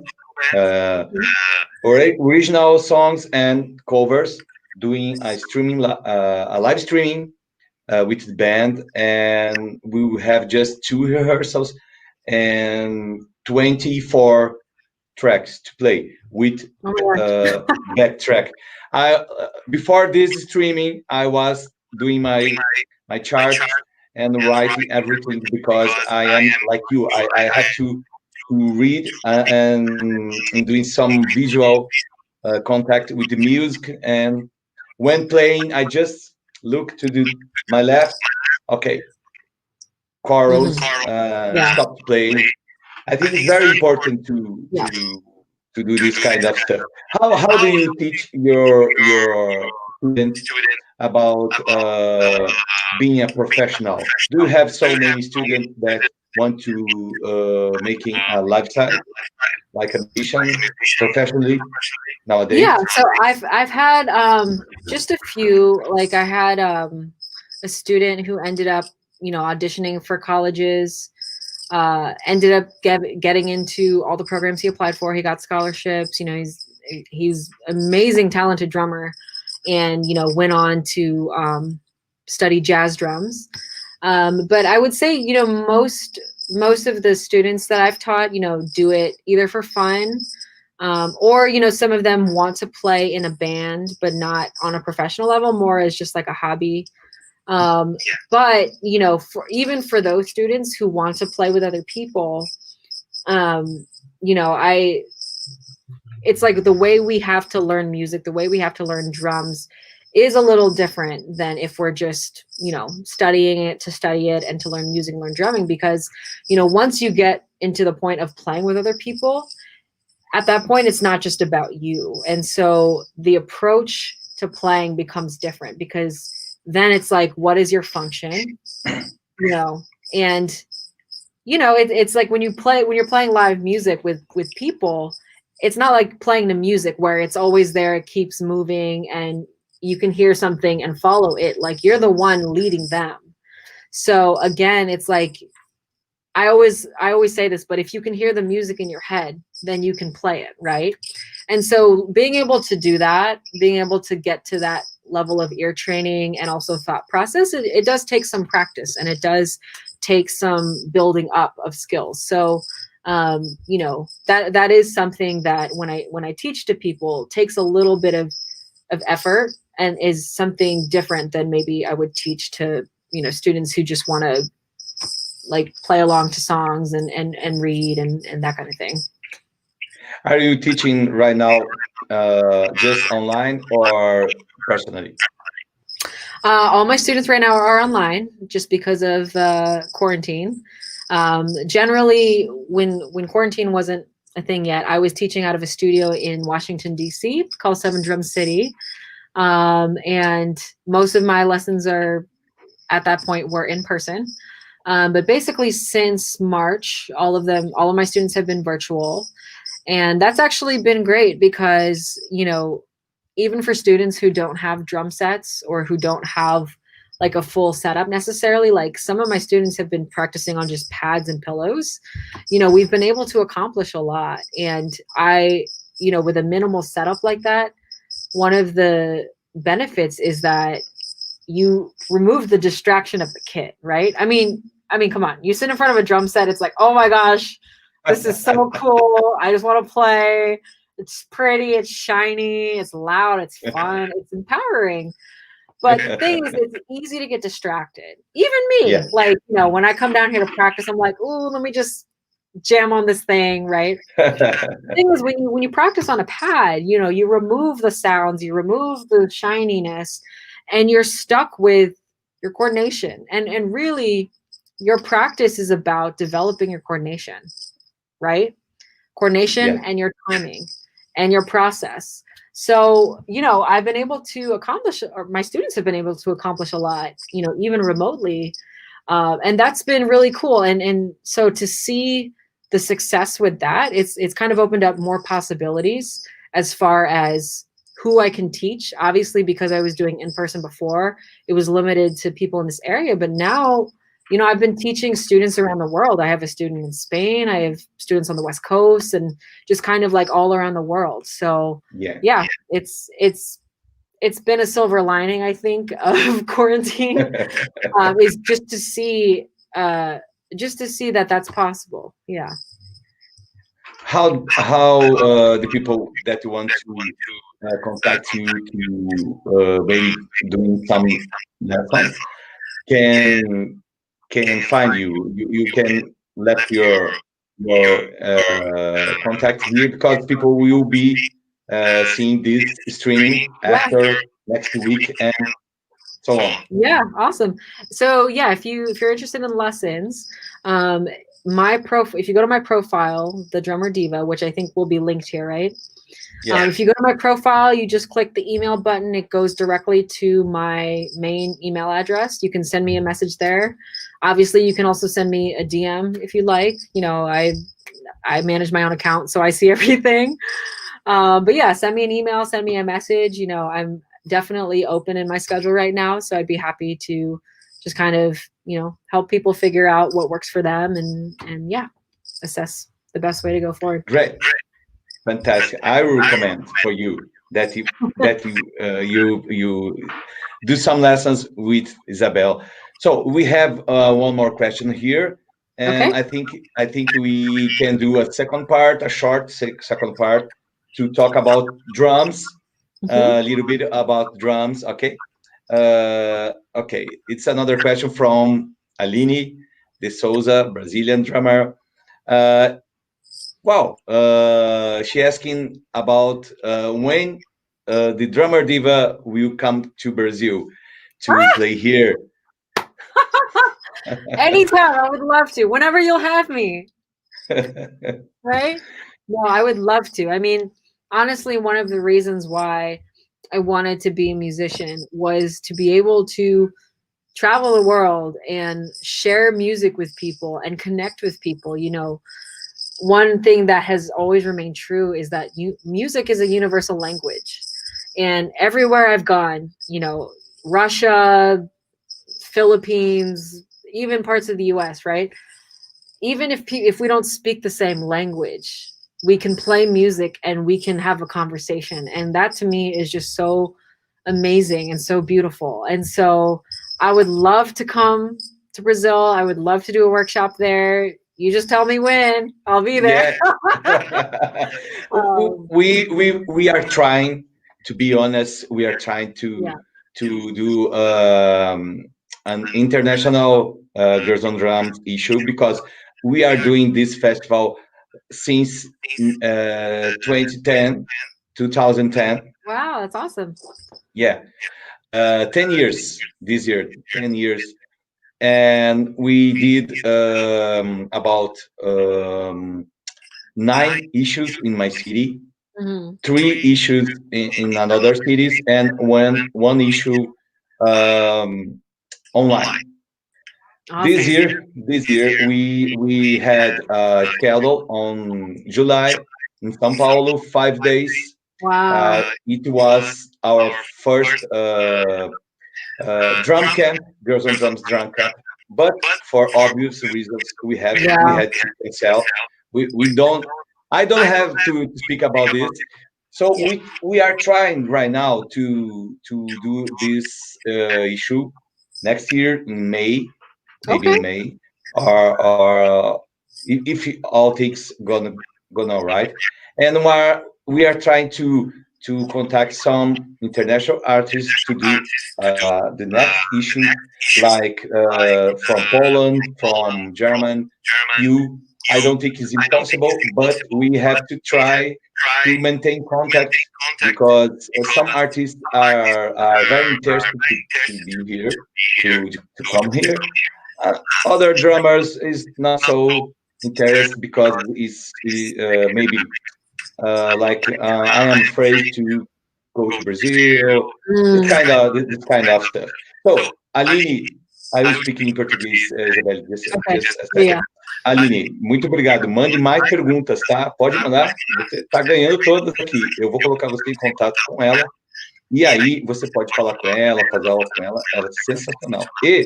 original songs and covers, doing a live streaming with the band, and we will have just 2 rehearsals and 24 tracks to play with backtrack. Before this streaming, I was doing my charts and writing everything because I am like you. I have to read and doing some visual contact with the music. And when playing, I just look to my left. Okay, chorus. Stop playing. I think it's very important to do this kind of stuff. How do you teach your students about being a professional? Do you have so many students that want to making a lifestyle, like a musician, professionally nowadays? Yeah, so I've had just a few. Like I had a student who ended up, you know, auditioning for colleges. Ended up getting into all the programs he applied for. He got scholarships. You know, he's amazing, talented drummer, and you know went on to study jazz drums. But I would say, you know, most of the students that I've taught, you know, do it either for fun, or you know, some of them want to play in a band, but not on a professional level, more as just like a hobby. But you know, even for those students who want to play with other people, you know, it's like the way we have to learn music, the way we have to learn drums is a little different than if we're just, you know, studying it to study it and to learn music, learn drumming, because, you know, once you get into the point of playing with other people, at that point, it's not just about you. And so the approach to playing becomes different, because then it's like, what is your function? You know, and you know, it's like when you're playing live music with people, it's not like playing the music where it's always there, it keeps moving and you can hear something and follow it. Like you're the one leading them. So again, it's like, I always say this, but if you can hear the music in your head, then you can play it, right? And so being able to do that, being able to get to that level of ear training and also thought process, it does take some practice, and it does take some building up of skills. So you know, that is something that when I teach to people, takes a little bit of effort, and is something different than maybe I would teach to, you know, students who just want to like play along to songs and read and that kind of thing. Are you teaching right now just online or personally? All my students right now are online just because of quarantine. Generally, when quarantine wasn't a thing yet, I was teaching out of a studio in Washington, D.C. called 7 Drum City. And most of my lessons are at that point were in person. But basically since March, all of my students have been virtual. And that's actually been great because, you know, even for students who don't have drum sets or who don't have like a full setup necessarily, like some of my students have been practicing on just pads and pillows. You know, we've been able to accomplish a lot. And you know, with a minimal setup like that, one of the benefits is that you remove the distraction of the kit, right? I mean, come on, you sit in front of a drum set, it's like, oh my gosh, this is so cool. I just want to play. It's pretty, it's shiny, it's loud, it's fun, it's empowering. But the thing is, it's easy to get distracted. Even me, like, you know, when I come down here to practice, I'm like, oh, let me just jam on this thing, right? The thing is, when you practice on a pad, you know, you remove the sounds, you remove the shininess, and you're stuck with your coordination. And really, your practice is about developing your coordination, right? Coordination and your timing and your process. So, you know, I've been able to accomplish, or my students have been able to accomplish a lot, you know, even remotely. And that's been really cool. And so to see the success with that, it's kind of opened up more possibilities as far as who I can teach. Obviously, because I was doing in person before, it was limited to people in this area. But now, you know, I've been teaching students around the world. I have a student in Spain. I have students on the West Coast, and just kind of like all around the world. So yeah, it's been a silver lining, I think, of quarantine, is just to see that that's possible. Yeah. How the people that want to contact you to maybe doing some lessons can find you. You can left your contact here, because people will be seeing this streaming after next week and so on. Yeah, awesome. So yeah, if you're interested in lessons, if you go to my profile, the Drummer Diva, which I think will be linked here, right? If you go to my profile, you just click the email button. It goes directly to my main email address. You can send me a message there. Obviously, you can also send me a DM if you like. You know, I manage my own account, so I see everything. But yeah, send me an email, send me a message. You know, I'm definitely open in my schedule right now, so I'd be happy to just kind of, you know, help people figure out what works for them and yeah, assess the best way to go forward. Great. Fantastic. I will recommend for you that you do some lessons with Isabelle. So we have one more question here, and okay. I think we can do a second part, a short second part, to talk about drums, a little bit about drums. Okay. Okay. It's another question from Aline de Souza, Brazilian drummer. Wow, she asking about when the Drummer Diva will come to Brazil to play here. Anytime, I would love to. Whenever you'll have me. Right? No, I would love to. I mean, honestly, one of the reasons why I wanted to be a musician was to be able to travel the world and share music with people and connect with people. You know, one thing that has always remained true is that music is a universal language. And everywhere I've gone, you know, Russia, Philippines, even parts of the US, right? Even if we don't speak the same language, we can play music and we can have a conversation. And that to me is just so amazing and so beautiful. And so I would love to come to Brazil. I would love to do a workshop there. You just tell me when. I'll be there. Yeah. We are trying, to be honest, we are trying to do an international Girls on Drums issue, because we are doing this festival since 2010. Wow, that's awesome. Yeah. 10 years this year, 10 years. And we did about 9 issues in my city, 3 issues in another cities, and one issue online. Awesome. This year we had a schedule on July in São Paulo, 5 days. Wow. It was our first drum camp, Girls on Drums drum camp. But for obvious reasons, we had to cancel. I don't have to speak about this. So we are trying right now to do this issue next year in May, maybe in May, or if all things gonna all right. And we are trying to contact some international artists to do the next issue, like from Poland, from German. I don't think it's impossible, but we have to try to maintain contact because some artists are very interested to be here, to come here. Other drummers is not so interested because it's maybe like I am afraid to go to Brazil, this kind of stuff. So, Aline, I will speak in Portuguese, Isabelle, just a second. Yeah. Aline, muito obrigado. Mande mais perguntas, tá? Pode mandar. Você está ganhando todas aqui. Eu vou colocar você em contato com ela. E aí você pode falar com ela, fazer aula com ela. Ela é sensacional. E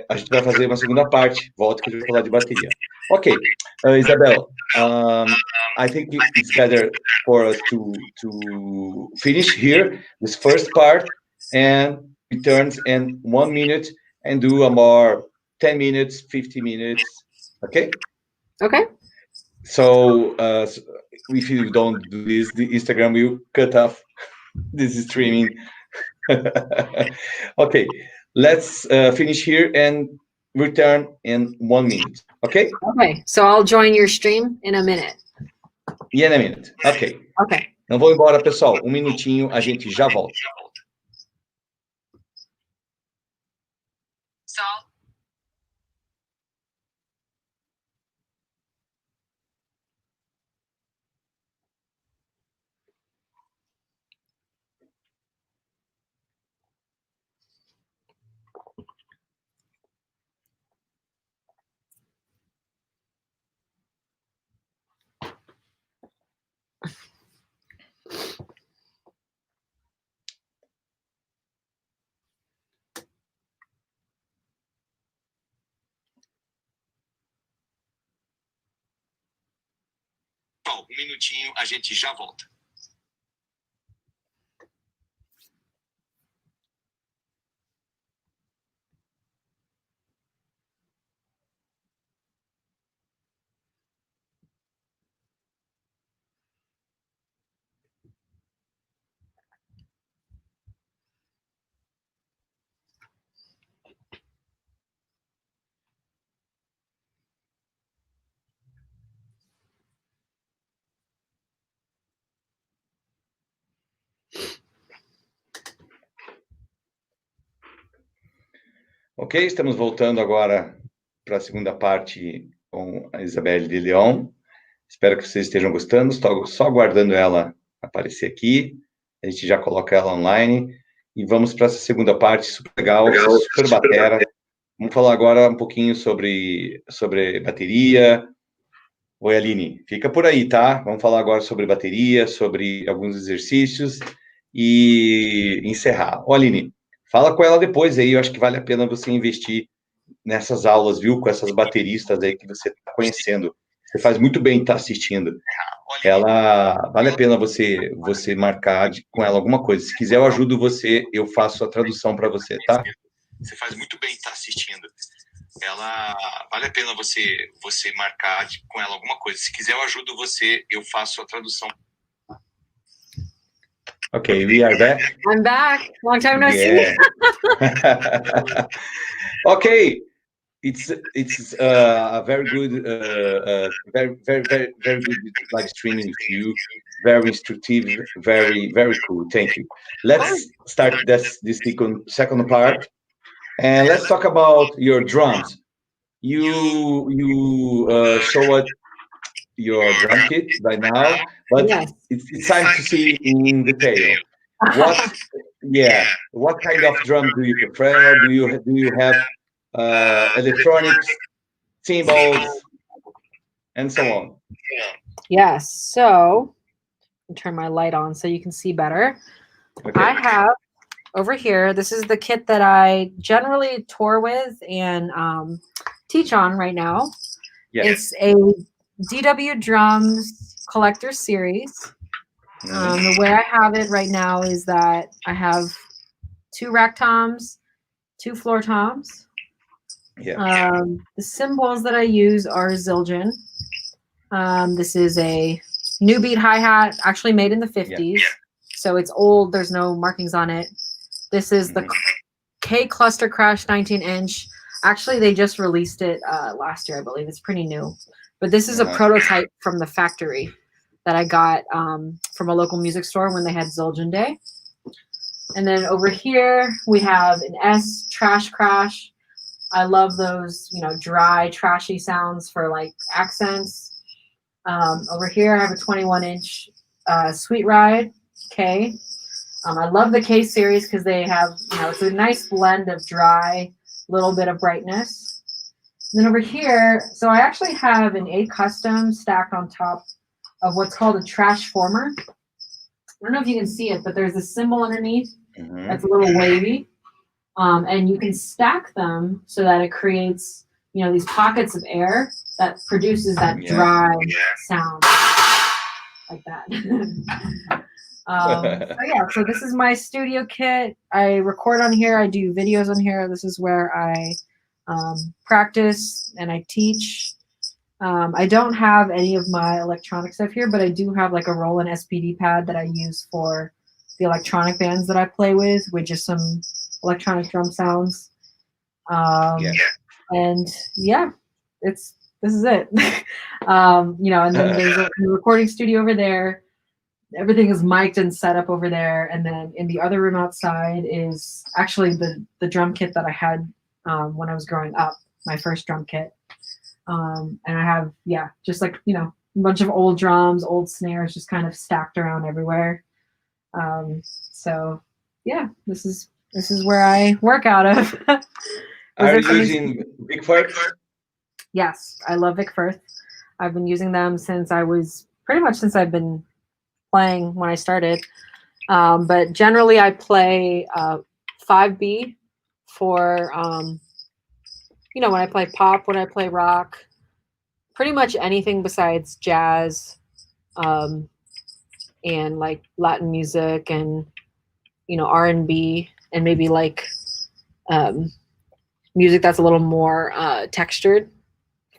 a gente vai fazer uma segunda parte. Volta que a gente vai falar de bateria. Ok. Isabelle, I think it's better for us to finish here this first part and returns in 1 minute and do a more 10 minutes, 50 minutes. Okay? Okay. So if you don't do this, the Instagram will cut off this streaming. Okay, let's finish here and return in 1 minute. Okay? Okay, so I'll join your stream in a minute. In a minute. Ok. Okay. Não vou embora, pessoal. 1 minutinho, a gente já volta. Um minutinho, a gente já volta. Ok, estamos voltando agora para a segunda parte com a Isabelle De Leon. Espero que vocês estejam gostando. Estou só aguardando ela aparecer aqui. A gente já coloca ela online. E vamos para essa segunda parte super legal, super batera. Vamos falar agora um pouquinho sobre bateria. Oi, Aline, fica por aí, tá? Vamos falar agora sobre bateria, sobre alguns exercícios e encerrar. Ô, Aline, fala com ela depois aí, eu acho que vale a pena você investir nessas aulas, viu? Com essas bateristas aí que você está conhecendo. Você faz muito bem estar assistindo. Ela, vale a pena você marcar com ela alguma coisa. Se quiser, eu ajudo você, eu faço a tradução para você, tá? Você faz muito bem estar assistindo. Ela, vale a pena você marcar com ela alguma coisa. Se quiser, eu ajudo você, eu faço a tradução. Okay, we are back. I'm back. Long time no see. Okay, it's a very good, very good live streaming with you. Very instructive, very cool. Thank you. Let's start this second part, and let's talk about your drums. You show us your drum kit right now, but yes, it's time to see in detail. What Yeah. What kind of drum do you prefer? Do you have electronics, cymbals, and so on? Yes. So I'll turn my light on so you can see better. Okay. I have over here, this is the kit that I generally tour with and teach on right now. Yeah. It's a DW Drums Collector Series. The way I have it right now is that I have 2 rack toms, 2 floor toms. Yeah. The cymbals that I use are Zildjian. This is a new beat hi-hat, actually made in the 50s. Yeah. So it's old. There's no markings on it. This is the K Cluster Crash 19-inch. Actually, they just released it last year, I believe. It's pretty new. But this is a prototype from the factory that I got from a local music store when they had Zildjian Day. And then over here, we have an S Trash Crash. I love those, dry, trashy sounds for like accents. Over here, I have a 21-inch Sweet Ride K. I love the K series because they have, it's a nice blend of dry, little bit of brightness. And then over here, so I actually have an A Custom stacked on top of what's called a trash former. I don't know if you can see it, but there's a cymbal underneath that's a little wavy. And you can stack them so that it creates, these pockets of air that produces that dry sound like that. So this is my studio kit. I record on here. I do videos on here. This is where I practice and I teach. I don't have any of my electronic stuff here, but I do have like a Roland SPD pad that I use for the electronic bands that I play with just some electronic drum sounds. And this is it. And then there's a recording studio over there. Everything is mic'd and set up over there. And then in the other room outside is actually the drum kit that I had when I was growing up, my first drum kit. And I have, just like, a bunch of old drums, old snares, just kind of stacked around everywhere. This is where I work out of. Are you using Vic Firth? Yes, I love Vic Firth. I've been using them since I've been playing when I started. But generally I play 5B for, when I play pop, when I play rock, pretty much anything besides jazz and like Latin music and, R&B and maybe like music that's a little more textured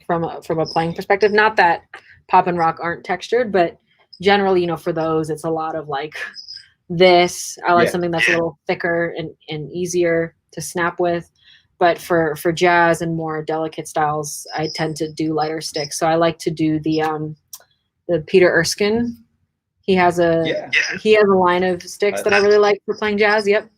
from a playing perspective. Not that pop and rock aren't textured, but generally, for those, it's a lot of like this. I like something that's a little thicker and easier to snap with. But for jazz and more delicate styles, I tend to do lighter sticks. So I like to do the Peter Erskine. He has a line of sticks that I really like for playing jazz. Yep.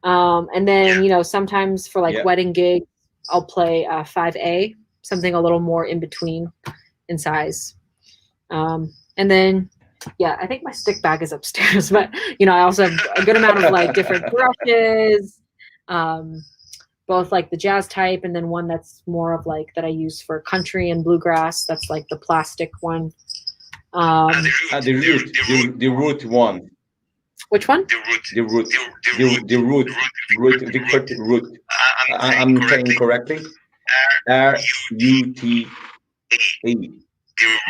And then sometimes for like wedding gigs, I'll play 5A, something a little more in between in size. And then I think my stick bag is upstairs, but I also have a good amount of like different brushes. Both like the jazz type and then one that's more of like that I use for country and bluegrass. That's like the plastic one. The root one. Which one? The root. Vic Firth root. I'm saying correctly. RUTA. The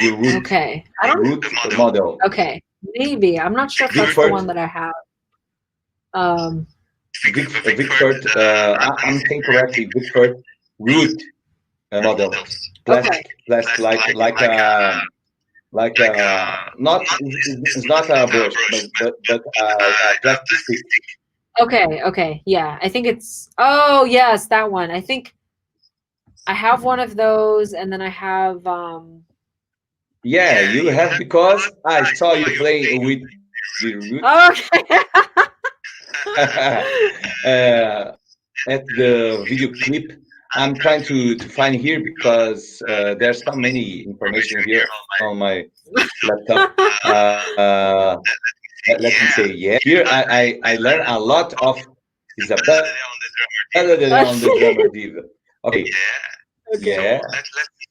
root. Okay. Root model. Okay. Maybe. I'm not sure if that's the one that I have. Vic Firth, I'm saying correctly. Vic Firth root model. Plastic, like not it's not a brush, but plastic stick. Okay. Yeah, I think it's. Oh yes, that one. I think I have one of those, and then I have. Yeah, you have because I saw you playing with the root. Okay. At the video clip, I'm trying to find here because there's so many information here on my laptop. let me say yeah. Here I learn a lot of Isabelle De Leon, the Drummer Diva. Okay. Yeah.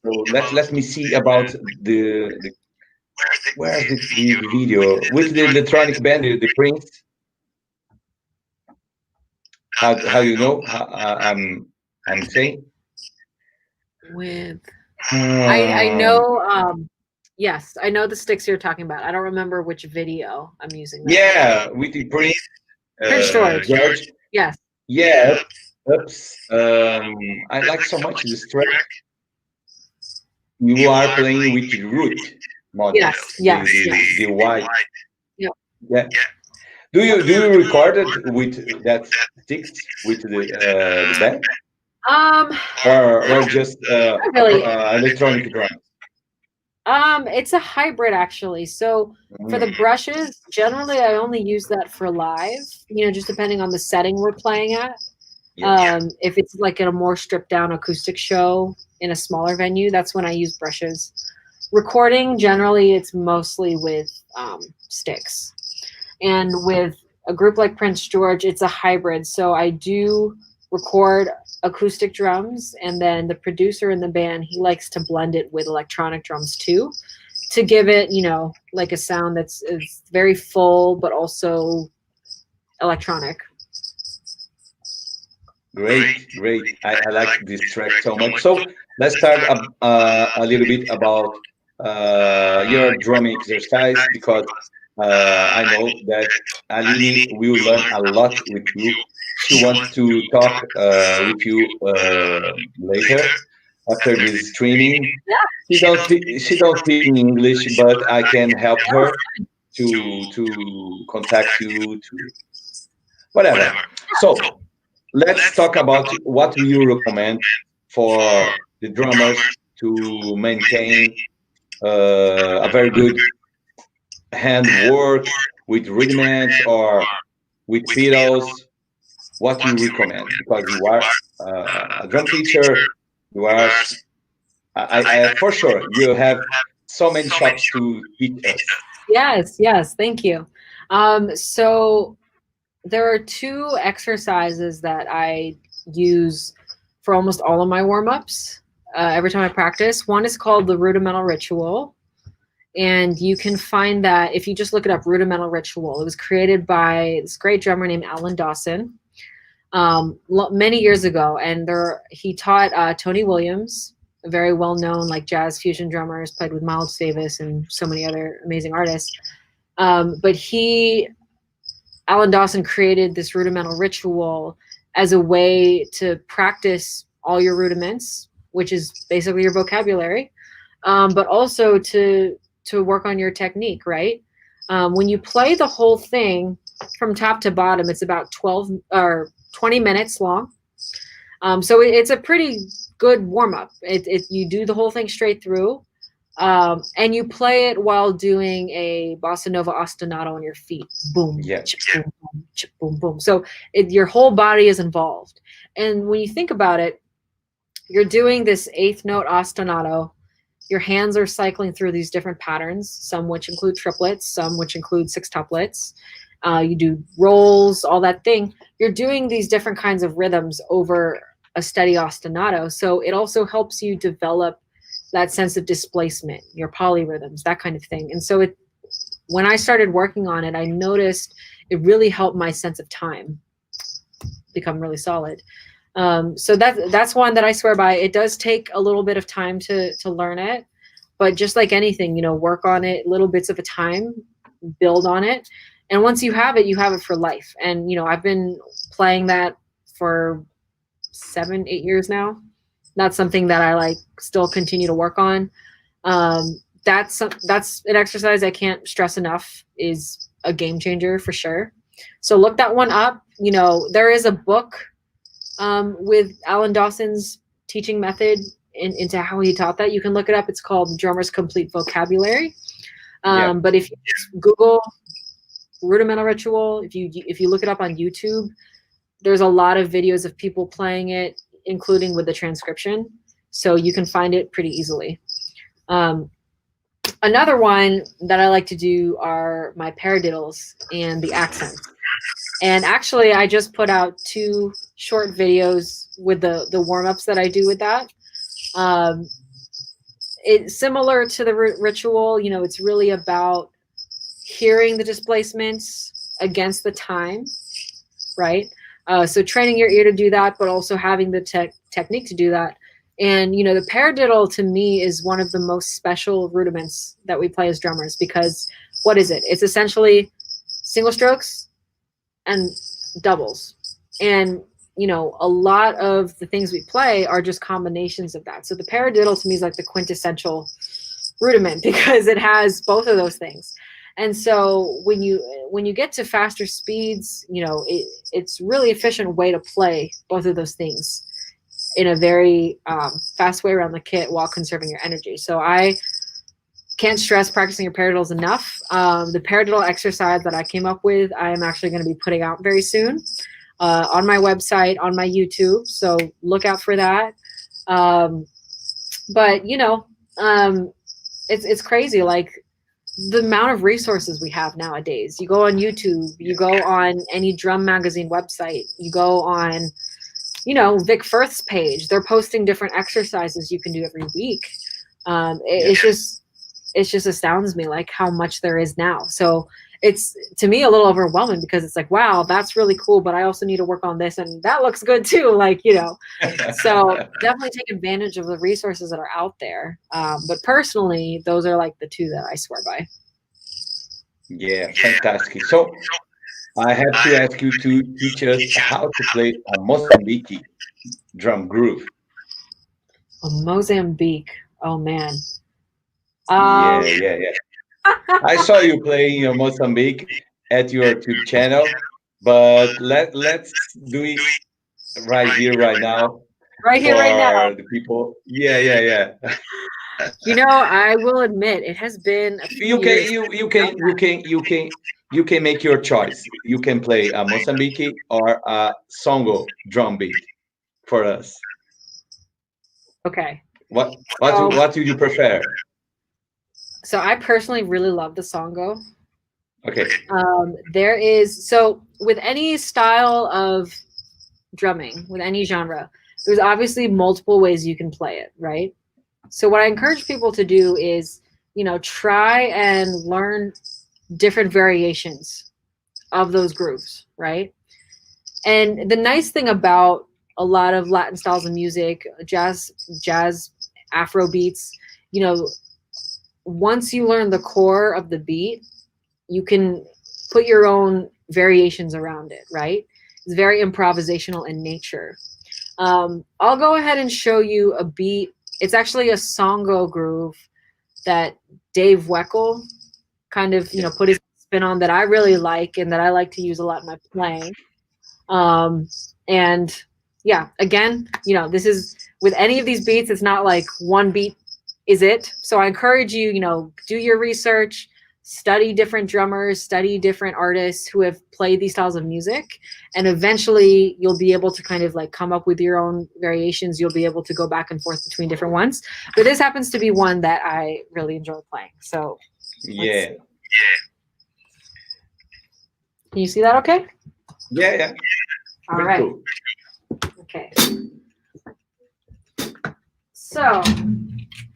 So let me see about the where's the video with the electronic band, the Prinze. How you know? I'm saying with I know yes, I know the sticks you're talking about. I don't remember which video I'm using. Yeah, with the Prinze George. Yes. Yeah. Oops. I like so much this track. You are playing with the root model. Yes. The white. Yeah. Do you record it with that sticks with the band? Or just electronic drums? It's a hybrid actually. So for the brushes, generally I only use that for live, just depending on the setting we're playing at. If it's like in a more stripped down acoustic show in a smaller venue, that's when I use brushes. Recording, generally it's mostly with sticks. And with a group like Prinze George, it's a hybrid. So I do record acoustic drums, and then the producer in the band, he likes to blend it with electronic drums too, to give it, like a sound that's very full, but also electronic. Great. I like this track so much. So let's start a little bit about your drumming exercise, because I know that Aline will learn a lot with you. She wants to talk with you later after this streaming. She don't speak in English, but I can help her to contact you to whatever. So let's talk about what you recommend for the drummers to maintain a very good hand work with rhythms or with pedals. What you recommend? Because you are a drum teacher, you are, I for sure, you have so many shops to teach us. Yes, thank you. So there are two exercises that I use for almost all of my warm-ups every time I practice. One is called the rudimental ritual. And you can find that if you just look it up, rudimental ritual. It was created by this great drummer named Alan Dawson many years ago. And he taught Tony Williams, a very well-known like jazz fusion drummer, has played with Miles Davis and so many other amazing artists. But Alan Dawson created this rudimental ritual as a way to practice all your rudiments, which is basically your vocabulary, but also to work on your technique, right? When you play the whole thing from top to bottom, it's about 12 or 20 minutes long. So it's a pretty good warm-up. You do the whole thing straight through, and you play it while doing a bossa nova ostinato on your feet. Boom, chip, boom, boom, chip, boom, boom. So your whole body is involved. And when you think about it, you're doing this eighth note ostinato. Your hands are cycling through these different patterns, some which include triplets, some which include sextuplets. You do rolls, all that thing. You're doing these different kinds of rhythms over a steady ostinato. So it also helps you develop that sense of displacement, your polyrhythms, that kind of thing. And so when I started working on it, I noticed it really helped my sense of time become really solid. So that's one that I swear by. It does take a little bit of time to learn it, but just like anything, work on it, little bits of a time, build on it. And once you have it for life. And, I've been playing that for 7-8 years now. That's something that I still continue to work on. That's an exercise I can't stress enough is a game changer for sure. So look that one up. There is a book with Alan Dawson's teaching method into how he taught that. You can look it up. It's called Drummer's Complete Vocabulary. But if you just Google rudimental ritual, if you look it up on YouTube, there's a lot of videos of people playing it, including with the transcription. So you can find it pretty easily. Another one that I like to do are my paradiddles and the accents. And actually, I just put out 2 short videos with the warm-ups that I do with that. It's similar to the ritual. You know, it's really about hearing the displacements against the time, right? So training your ear to do that, but also having the technique to do that. And, you know, the paradiddle to me is one of the most special rudiments that we play as drummers, because what is it? It's essentially single strokes and doubles. And, you know, a lot of the things we play are just combinations of that. So the paradiddle to me is like the quintessential rudiment, because it has both of those things. And so when you get to faster speeds, you know, it's really efficient way to play both of those things in a very fast way around the kit while conserving your energy. So I can't stress practicing your paradiddles enough. The paradiddle exercise that I came up with, I am actually going to be putting out very soon on my website, on my YouTube. So look out for that. But, you know, it's crazy. Like, the amount of resources we have nowadays. You go on YouTube, you go on any drum magazine website, you go on, you know, Vic Firth's page. They're posting different exercises you can do every week. It just astounds me like how much there is now. So it's, to me, a little overwhelming, because it's like, wow, that's really cool, but I also need to work on this, and that looks good too. Like, you know, so definitely take advantage of the resources that are out there. But personally, those are like the 2 that I swear by. Yeah, fantastic. So I have to ask you to teach us how to play a Mozambique drum groove. A Mozambique. Oh man. Yeah. I saw you playing your Mozambique at your YouTube channel, but let's do it right here, right now. Right here, right now. The people. Yeah. You know, I will admit it has been a few years. You can make your choice. You can play a Mozambique or a Songo drum beat for us. Okay. What do you prefer? So I personally really love the Songo. Okay. There is, so with any style of drumming, with any genre, there's obviously multiple ways you can play it, right? So what I encourage people to do is, you know, try and learn different variations of those grooves, right? And the nice thing about a lot of Latin styles of music, jazz, Afro beats, you know, once you learn the core of the beat, you can put your own variations around it, right? It's very improvisational in nature. I'll go ahead and show you a beat. It's actually a Songo groove that Dave Weckl kind of, you know, put his spin on, that I really like and that I like to use a lot in my playing. And yeah, again, you know, this is, with any of these beats, it's not like one beat is it. So I encourage you, you know, do your research, study different drummers, study different artists who have played these styles of music, and eventually you'll be able to kind of like come up with your own variations. You'll be able to go back and forth between different ones. But this happens to be one that I really enjoy playing. So yeah. Can you see that okay? Yeah. All right. Cool. Okay. So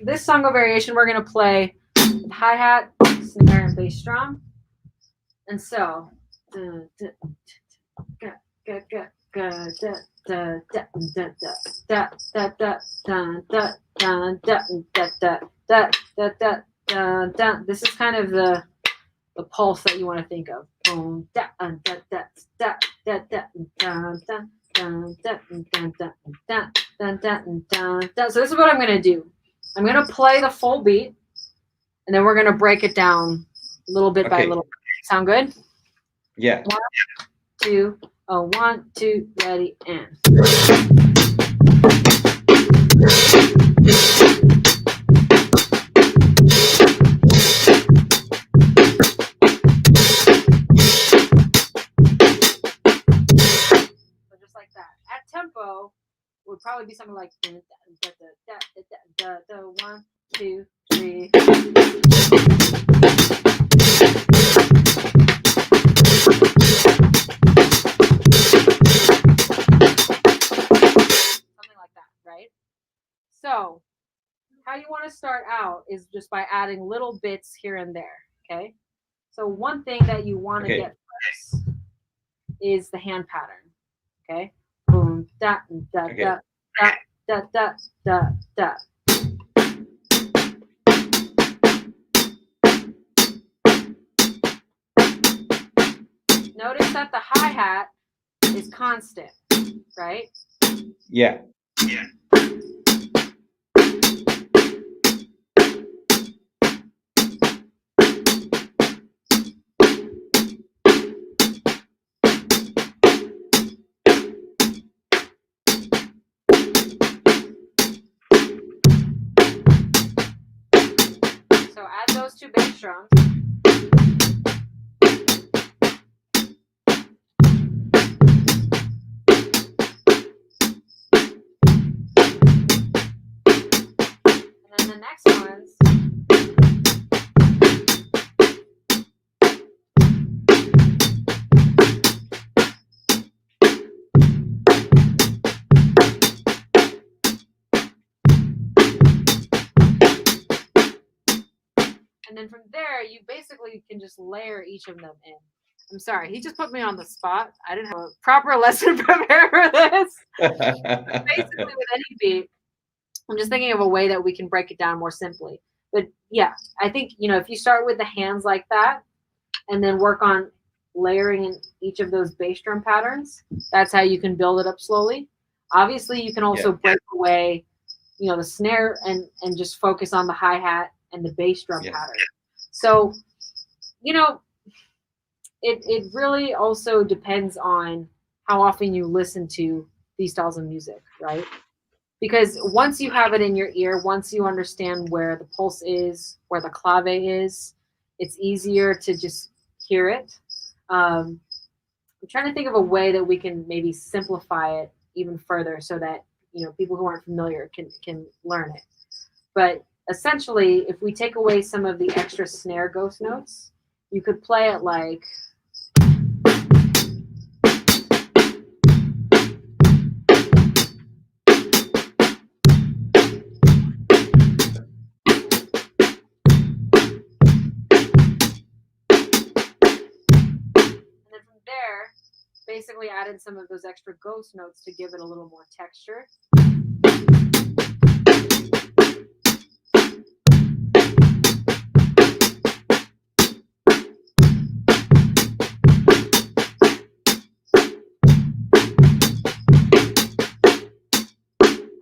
this Songo variation, we're going to play with hi-hat, snare, and bass drum. And so, this is kind of the pulse that you want to think of. So this is what I'm going to do. I'm going to play the full beat, and then we're going to break it down little bit by little bit. Sound good? Yeah. 1, 2, 1, 2, ready, and. Tempo would probably be something like 1, 2, 3. So how you want to start out is just by adding little bits here and there, okay? So one thing that you want to get first is the hand pattern, okay? Boom, da, da, da, da, da, da, da, da. Notice that the hi-hat is constant, right? Yeah. Yeah. So add those 2 bass drums. And then the next ones. And then from there, you basically can just layer each of them in. I'm sorry, he just put me on the spot. I didn't have a proper lesson prepared for this. Basically, with any beat, I'm just thinking of a way that we can break it down more simply. But yeah, I think, if you start with the hands like that and then work on layering in each of those bass drum patterns, that's how you can build it up slowly. Obviously, you can also break away, the snare and just focus on the hi-hat and the bass drum pattern. So, it really also depends on how often you listen to these styles of music, right? Because once you have it in your ear, once you understand where the pulse is, where the clave is, it's easier to just hear it. I'm trying to think of a way that we can maybe simplify it even further so that people who aren't familiar can learn it. But essentially, if we take away some of the extra snare ghost notes, you could play it like. Basically added some of those extra ghost notes to give it a little more texture.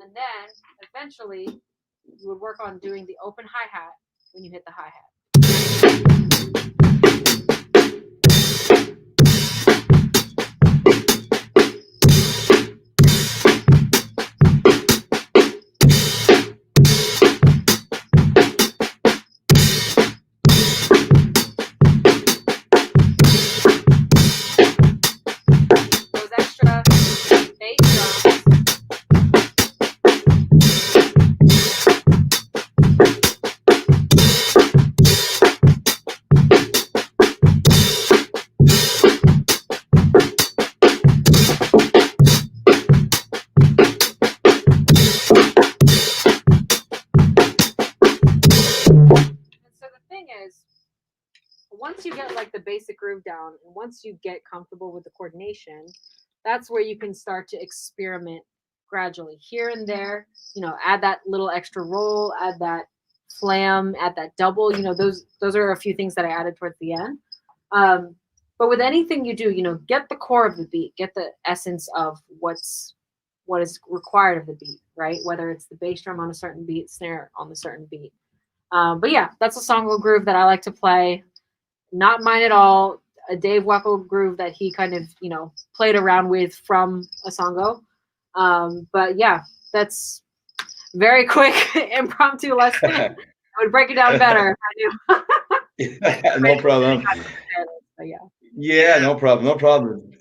And then eventually you would work on doing the open hi-hat when you hit the hi-hat. Once you get like the basic groove down and once you get comfortable with the coordination, that's where you can start to experiment gradually here and there, add that little extra roll, add that flam, add that double, those are a few things that I added towards the end. But with anything you do, get the core of the beat, get the essence of what is required of the beat, right? Whether it's the bass drum on a certain beat, snare on a certain beat. But yeah, that's a songo groove that I like to play. Not mine at all. A Dave Weckl groove that he kind of, played around with from a songo. But yeah, that's very quick impromptu lesson. I would break it down better if I knew. No problem. But yeah. Yeah, no problem. No problem.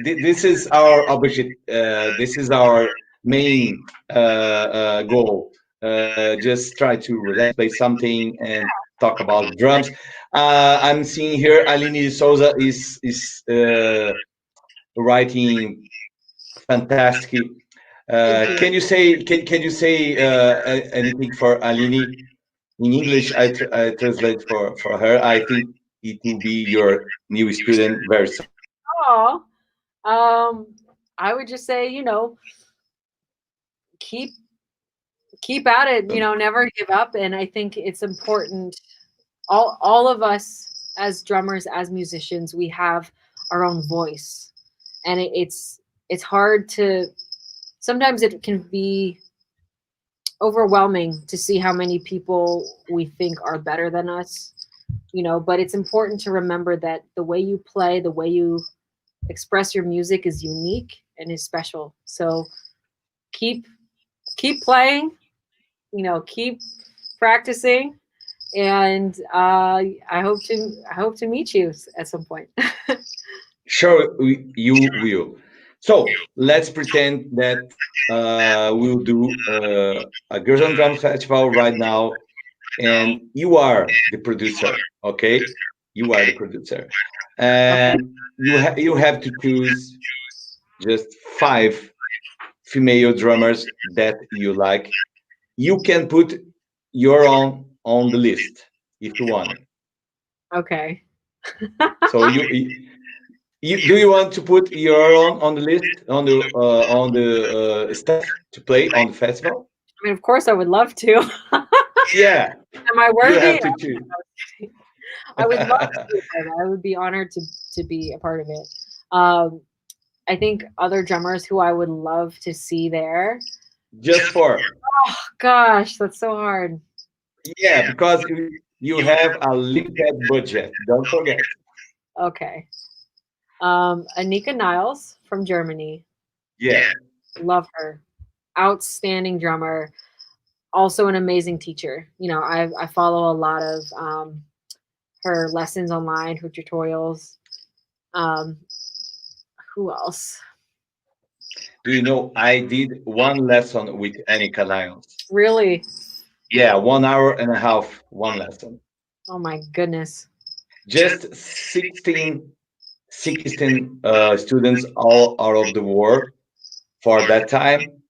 This is our objective. This is our main goal just try to relax, play something, and talk about drums. I'm seeing here Aline Souza is writing fantastic. Can you say anything for Aline in English? I translate for her. I think it will be your new student very soon. Oh, I would just say, you know, keep at it, you know, never give up. And I think it's important. All of us as drummers, as musicians, we have our own voice, and it's hard to. Sometimes it can be overwhelming to see how many people we think are better than us, you know. But it's important to remember that the way you play, the way you express your music is unique and is special. So keep playing, you know, keep practicing, and I hope to meet you at some point. Sure, you will. So let's pretend that we'll do a Girls on Drum Festival right now, and you are the producer. Okay, you are the producer, and you have to choose just 5 female drummers that you like. You can put your own on the list if you want. Okay. So do you want to put your own on the list on the staff to play on the festival? I mean, of course, I would love to. Yeah. Am I worthy? You have to choose. I would love to be a part of it. I would be honored to be a part of it. I think other drummers who I would love to see there. Just 4. Oh gosh, that's so hard. Yeah, because you have a limited budget. Don't forget. Okay. Anika Niles from Germany. Yeah. Love her. Outstanding drummer. Also an amazing teacher. You know, I follow a lot of her lessons online, her tutorials. Who else? Do you know I did 1 lesson with Anika Niles? Really? Yeah, 1 hour and a half, 1 lesson. Oh my goodness. Just 16 students all out of the world. For that time,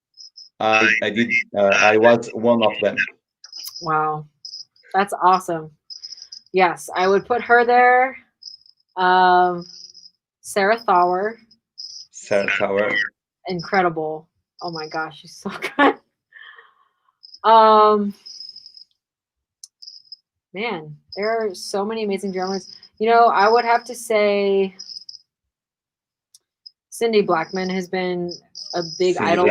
I was one of them. Wow, that's awesome. Yes, I would put her there. Sarah Thawer. Incredible. Oh my gosh, she's so good. Man, there are so many amazing drummers. You know, I would have to say Cindy Blackman has been a big idol.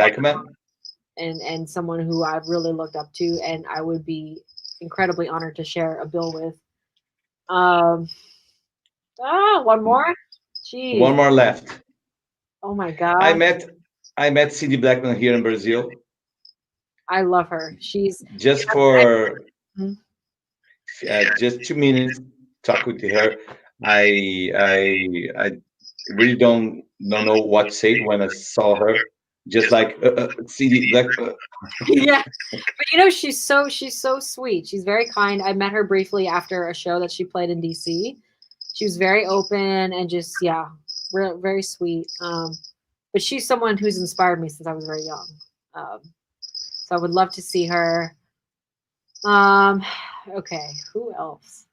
And someone who I've really looked up to, and I would be incredibly honored to share a bill with. One more. Jeez. 1 more left. Oh my god. I met Cindy Blackman here in Brazil. I love her. She's just for just 2 minutes talk with her. I really don't know what to say when I saw her. Just like CD Black. Yeah, but you know, she's so sweet. She's very kind. I met her briefly after a show that she played in DC. She was very open and just very sweet. But she's someone who's inspired me since I was very young. So I would love to see her. Okay, who else?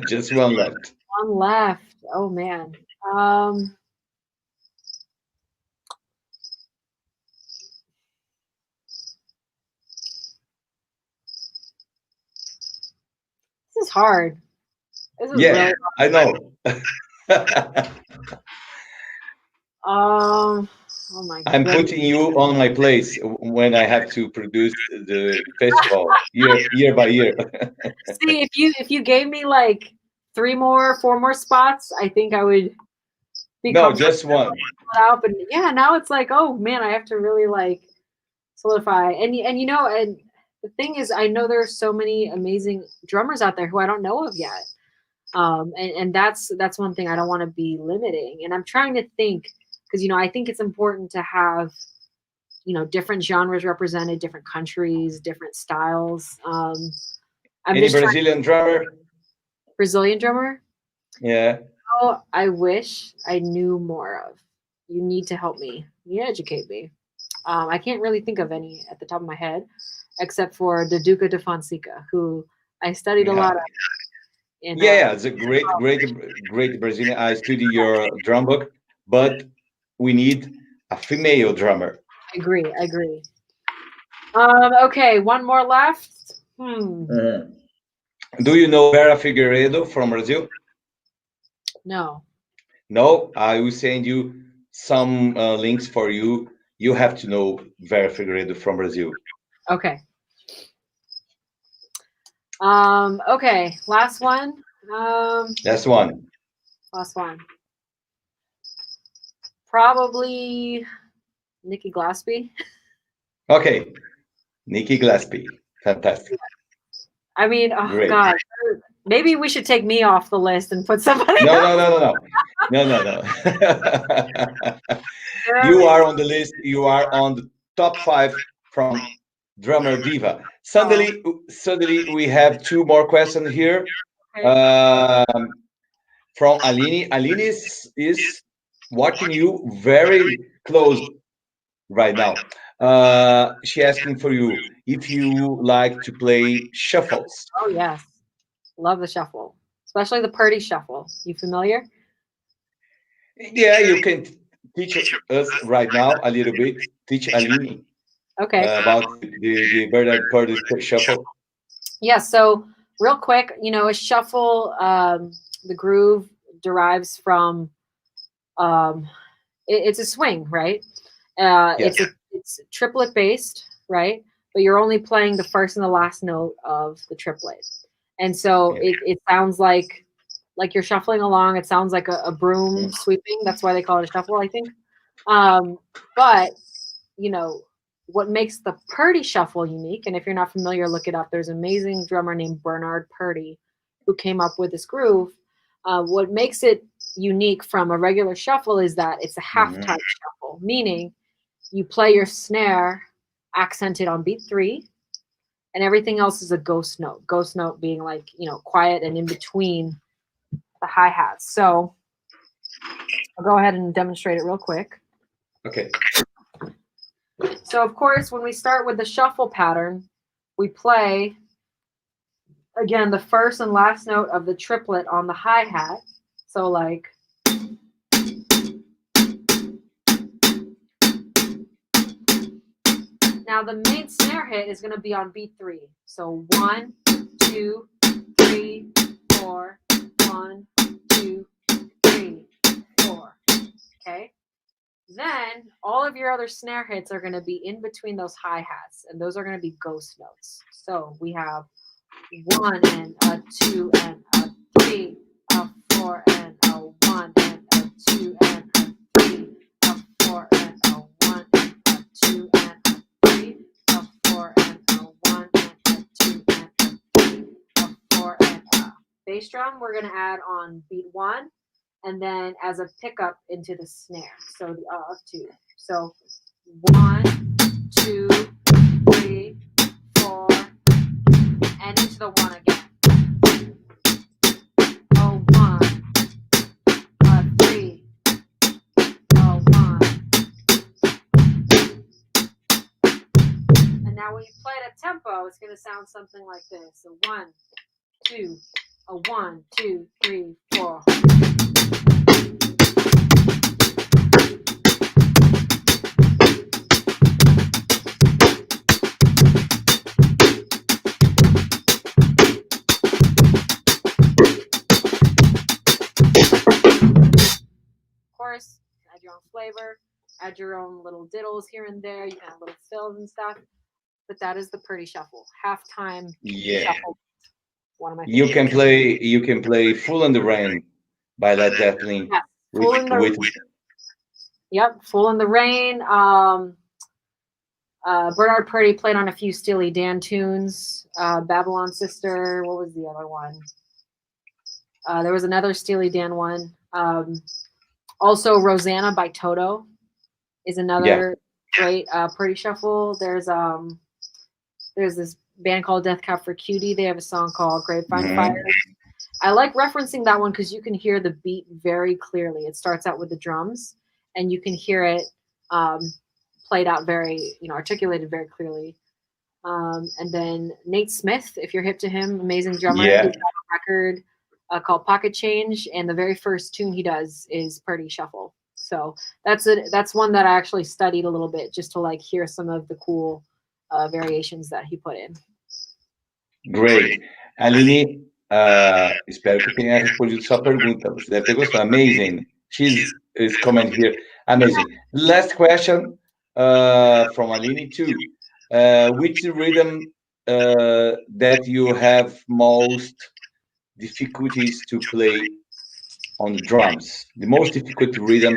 Just 1 left. 1 left. Oh man. This is hard. This is really hard. I know. Oh my God. I'm putting you on my place when I have to produce the festival year by year. See, if you gave me like 4 more spots, I think I would be just 1. Out, but yeah, now it's like, oh man, I have to really like solidify. And you know, and the thing is, I know there are so many amazing drummers out there who I don't know of yet. And that's one thing I don't want to be limiting. And I'm trying to think, because you know, I think it's important to have different genres represented, different countries, different styles. Any Brazilian drummer? Brazilian drummer? Yeah. Oh, I wish I knew more of. You need to help me. You educate me. I can't really think of any at the top of my head, except for the Duca de Fonseca, who I studied a lot of. It's a great Brazilian. I studied your drum book, but we need a female drummer. I agree. Okay, one more left. Do you know Vera Figueiredo from Brazil? No. No, I will send you some links for you. You have to know Vera Figueiredo from Brazil. Okay. Okay, last one. Last one. Probably Nikki Glaspie. Okay, Nikki Glaspie. Fantastic. I mean, Great. God, maybe we should take me off the list and put somebody No. You are on the list. You are on the top 5 from Drummer Diva. Suddenly, we have 2 more questions here. From Aline. Aline is watching you very close right now. She asking for you if you like to play shuffles. Oh yes, love the shuffle, especially the Purdy shuffle. You familiar? Yeah, you can teach us right now a little bit. Teach Aline. Okay. About the Bernard Purdy shuffle. Yeah. So real quick, a shuffle. The groove derives from. It's a swing, right? Yes. It's triplet based, right? But you're only playing the first and the last note of the triplet, and so it sounds like you're shuffling along. It sounds like a broom sweeping. That's why they call it a shuffle, I think. But what makes the Purdy shuffle unique, and if you're not familiar, look it up. There's an amazing drummer named Bernard Purdy who came up with this groove. What makes it unique from a regular shuffle is that it's a half-time shuffle, meaning you play your snare accented on beat 3, and everything else is a ghost note. Ghost note being like, quiet and in between the hi-hats. So I'll go ahead and demonstrate it real quick. Okay. So of course, when we start with the shuffle pattern, we play, again, the first and last note of the triplet on the hi-hat. So like, now the main snare hit is going to be on beat 3. So 1, 2, 3, 4, 1, 2, 3, 4. Okay. Then all of your other snare hits are going to be in between those hi-hats, and those are going to be ghost notes. So we have 1 and a 2 and a 3, a 4 and a 1 and a 2 and a 3, a 4 and a 1 and a 2 and a 3, a 4 and a 1 and a 2 and a 3, a 4 and a. Bass drum we're going to add on beat 1. And then as a pickup into the snare. So the of 2. So 1, 2, 3, 4, and into the 1 again. Oh, 1, 3, oh, 1. And now when you play it at tempo, it's going to sound something like this. So 1, 2, a 1, 2, 3, 4. Add your own flavor, add your own little diddles here and there. You can have little fills and stuff, but that is the Purdy shuffle, halftime shuffle. One of my favorites. You can play "Fool in the Rain" by Led Zeppelin. Yeah, Yep, "Fool in the Rain." Bernard Purdy played on a few Steely Dan tunes. Babylon Sister. What was the other one? There was another Steely Dan one. Also, Rosanna by Toto is another great party shuffle. There's this band called Death Cab for Cutie. They have a song called Grapevine Fire. I like referencing that one because you can hear the beat very clearly. It starts out with the drums, and you can hear it played out very, articulated very clearly. And then Nate Smith, if you're hip to him, amazing drummer. Yeah. He's got a record called Pocket Change, and the very first tune he does is Party Shuffle. So that's one that I actually studied a little bit just to like hear some of the cool variations that he put in. Great. Aline, espero que tenha respondido sua pergunta. Você deve ter gostado. Amazing. She's comment here. Amazing. Last question from Aline too. Which rhythm that you have most difficulties to play on the drums? The most difficult rhythm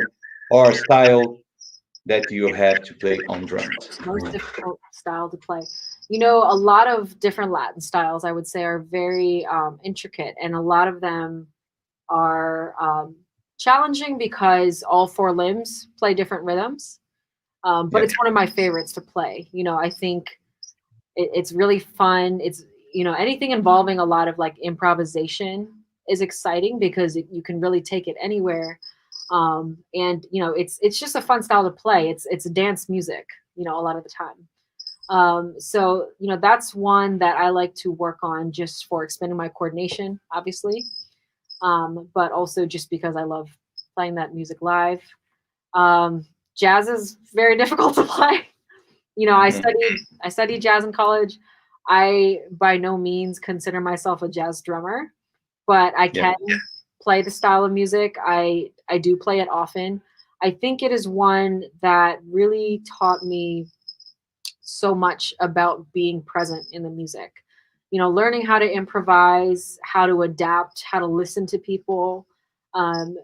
or style that you have to play on drums? Most difficult style to play. A lot of different Latin styles, I would say, are very intricate, and a lot of them are challenging because all four limbs play different rhythms. But it's one of my favorites to play. I think it's really fun. It's, anything involving a lot of like improvisation is exciting because you can really take it anywhere. And it's just a fun style to play. It's dance music, a lot of the time. So that's one that I like to work on just for expanding my coordination, obviously, but also just because I love playing that music live. Jazz is very difficult to play. I studied jazz in college. I by no means consider myself a jazz drummer, but I can play the style of music. I do play it often. I think it is one that really taught me so much about being present in the music. Learning how to improvise, how to adapt, how to listen to people, and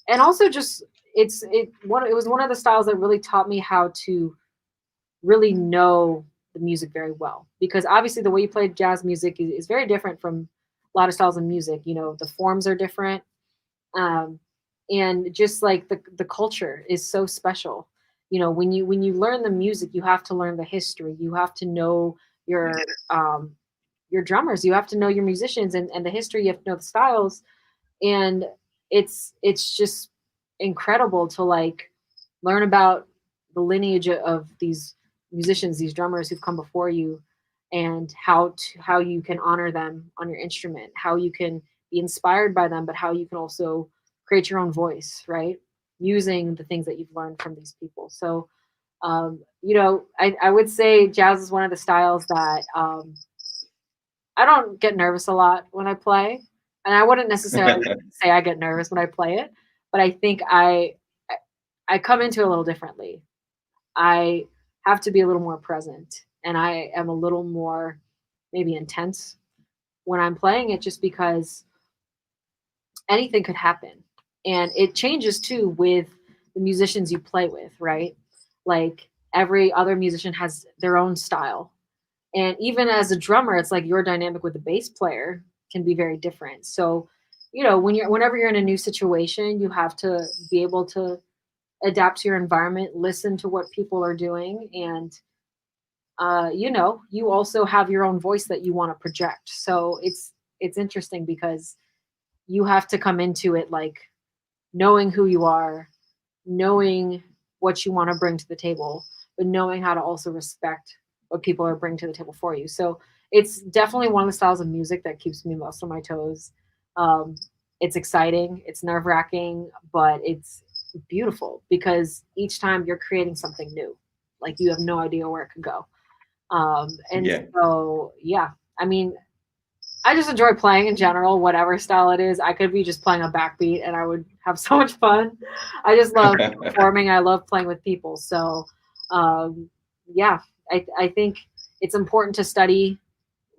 also just it was one of the styles that really taught me how to really know the music very well, because obviously the way you play jazz music is very different from a lot of styles of music. The forms are different, and just like the culture is so special. When you learn the music, you have to learn the history. You have to know your drummers. You have to know your musicians and the history. You have to know the styles, and it's just incredible to like learn about the lineage of these musicians, these drummers who've come before you, and how you can honor them on your instrument, how you can be inspired by them, but how you can also create your own voice, right? Using the things that you've learned from these people. So, I would say jazz is one of the styles that I don't get nervous a lot when I play. And I wouldn't necessarily say I get nervous when I play it, but I think I come into it a little differently. I have to be a little more present, and I am a little more maybe intense when I'm playing it, just because anything could happen. And it changes too with the musicians you play with, right? Like every other musician has their own style. And even as a drummer, it's like your dynamic with the bass player can be very different. So, whenever you're in a new situation, you have to be able to adapt to your environment, listen to what people are doing, and you also have your own voice that you want to project. So it's interesting because you have to come into it like knowing who you are, knowing what you want to bring to the table, but knowing how to also respect what people are bringing to the table for you. So it's definitely one of the styles of music that keeps me most on my toes. It's exciting, it's nerve-wracking, but it's beautiful because each time you're creating something new. Like you have no idea where it could go. So, I mean, I just enjoy playing in general, whatever style it is. I could be just playing a backbeat and I would have so much fun. I just love performing. I love playing with people. So, I think it's important to study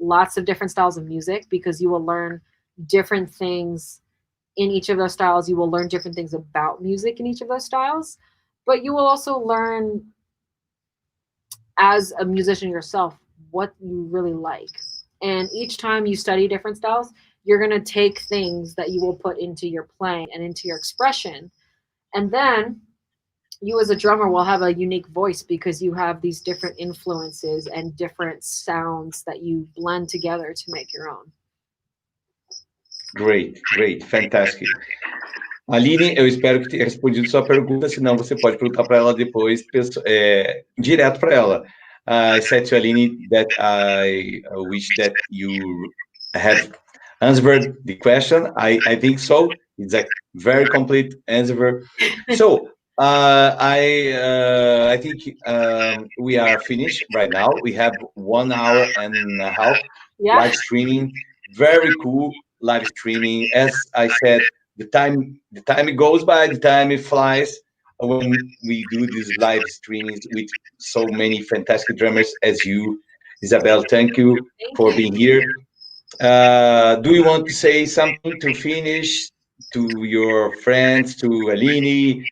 lots of different styles of music because you will learn different things in each of those styles. You will learn different things about music in each of those styles, but you will also learn as a musician yourself what you really like. And each time you study different styles, you're going to take things that you will put into your playing and into your expression. And then you as a drummer will have a unique voice because you have these different influences and different sounds that you blend together to make your own. Great, great, fantastic. Aline, eu espero que tenha respondido sua pergunta, senão você pode perguntar para ela depois, direto para ela. I said to Aline that I wish that you have answered the question. I think so. It's a very complete answer. So I think we are finished right now. We have 1 hour and a half live streaming. Very cool live streaming. As I said, the time goes by, the time it flies when we do these live streamings with so many fantastic drummers as you, Isabelle. Thank you for being here. Do you want to say something to finish to your friends, to Aline?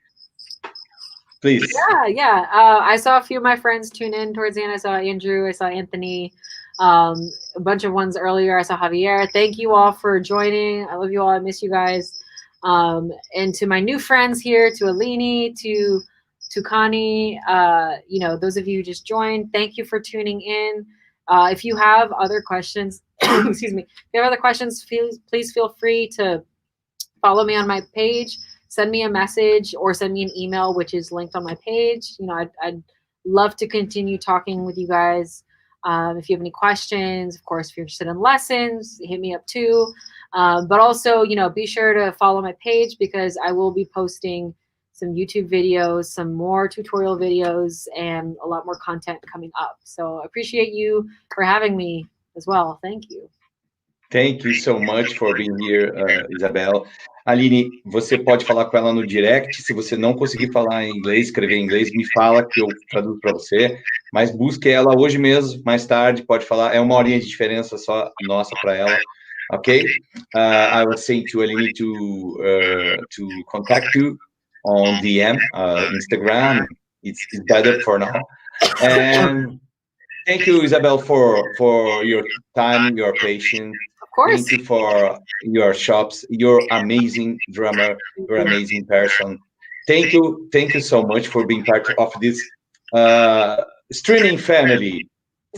Please. Yeah. I saw a few of my friends tune in towards the end. I saw Andrew, I saw Anthony, a bunch of ones earlier. I saw Javier. Thank you all for joining. I love you all. I miss you guys. And to my new friends here, to Aline, to Connie, those of you who just joined, thank you for tuning in. If you have other questions, excuse me, if you have other questions, please feel free to follow me on my page, send me a message, or send me an email, which is linked on my page. I'd love to continue talking with you guys. If you have any questions, of course, if you're interested in lessons, hit me up too. But also, be sure to follow my page because I will be posting some YouTube videos, some more tutorial videos, and a lot more content coming up. So I appreciate you for having me as well. Thank you. Thank you so much for being here, Isabelle. Aline, você pode falar com ela no direct. Se você não conseguir falar em inglês, escrever em inglês, me fala que eu traduzo para você. Mas busque ela hoje mesmo, mais tarde, pode falar. É 1 horinha de diferença só nossa para ela. Okay? I was saying to Aline to contact you on DM, Instagram. It's better for now. And thank you, Isabelle, for your time, your patience. Of course. Thank you for your shops. You're amazing drummer. You're amazing person. Thank you so much for being part of this streaming family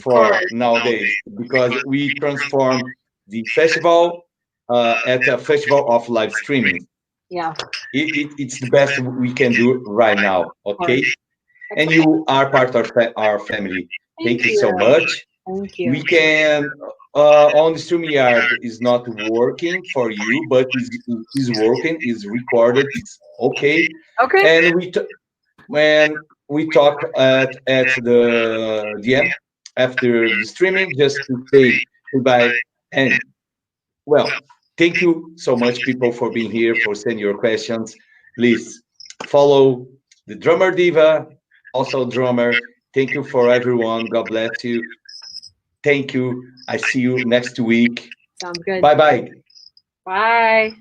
for nowadays, because we transform the festival at a festival of live streaming. Yeah. It's the best we can do right now, okay? And you are part of our family. Thank you so much. Thank you. We can, on the StreamYard is not working for you, but is working, is recorded, it's okay. Okay. And when we talk at the end, after the streaming, just to say goodbye. And, well, thank you so much, people, for being here, for sending your questions. Please follow the Drummer Diva, also drummer. Thank you for everyone. God bless you. Thank you. I see you next week. Sounds good. Bye-bye. Bye.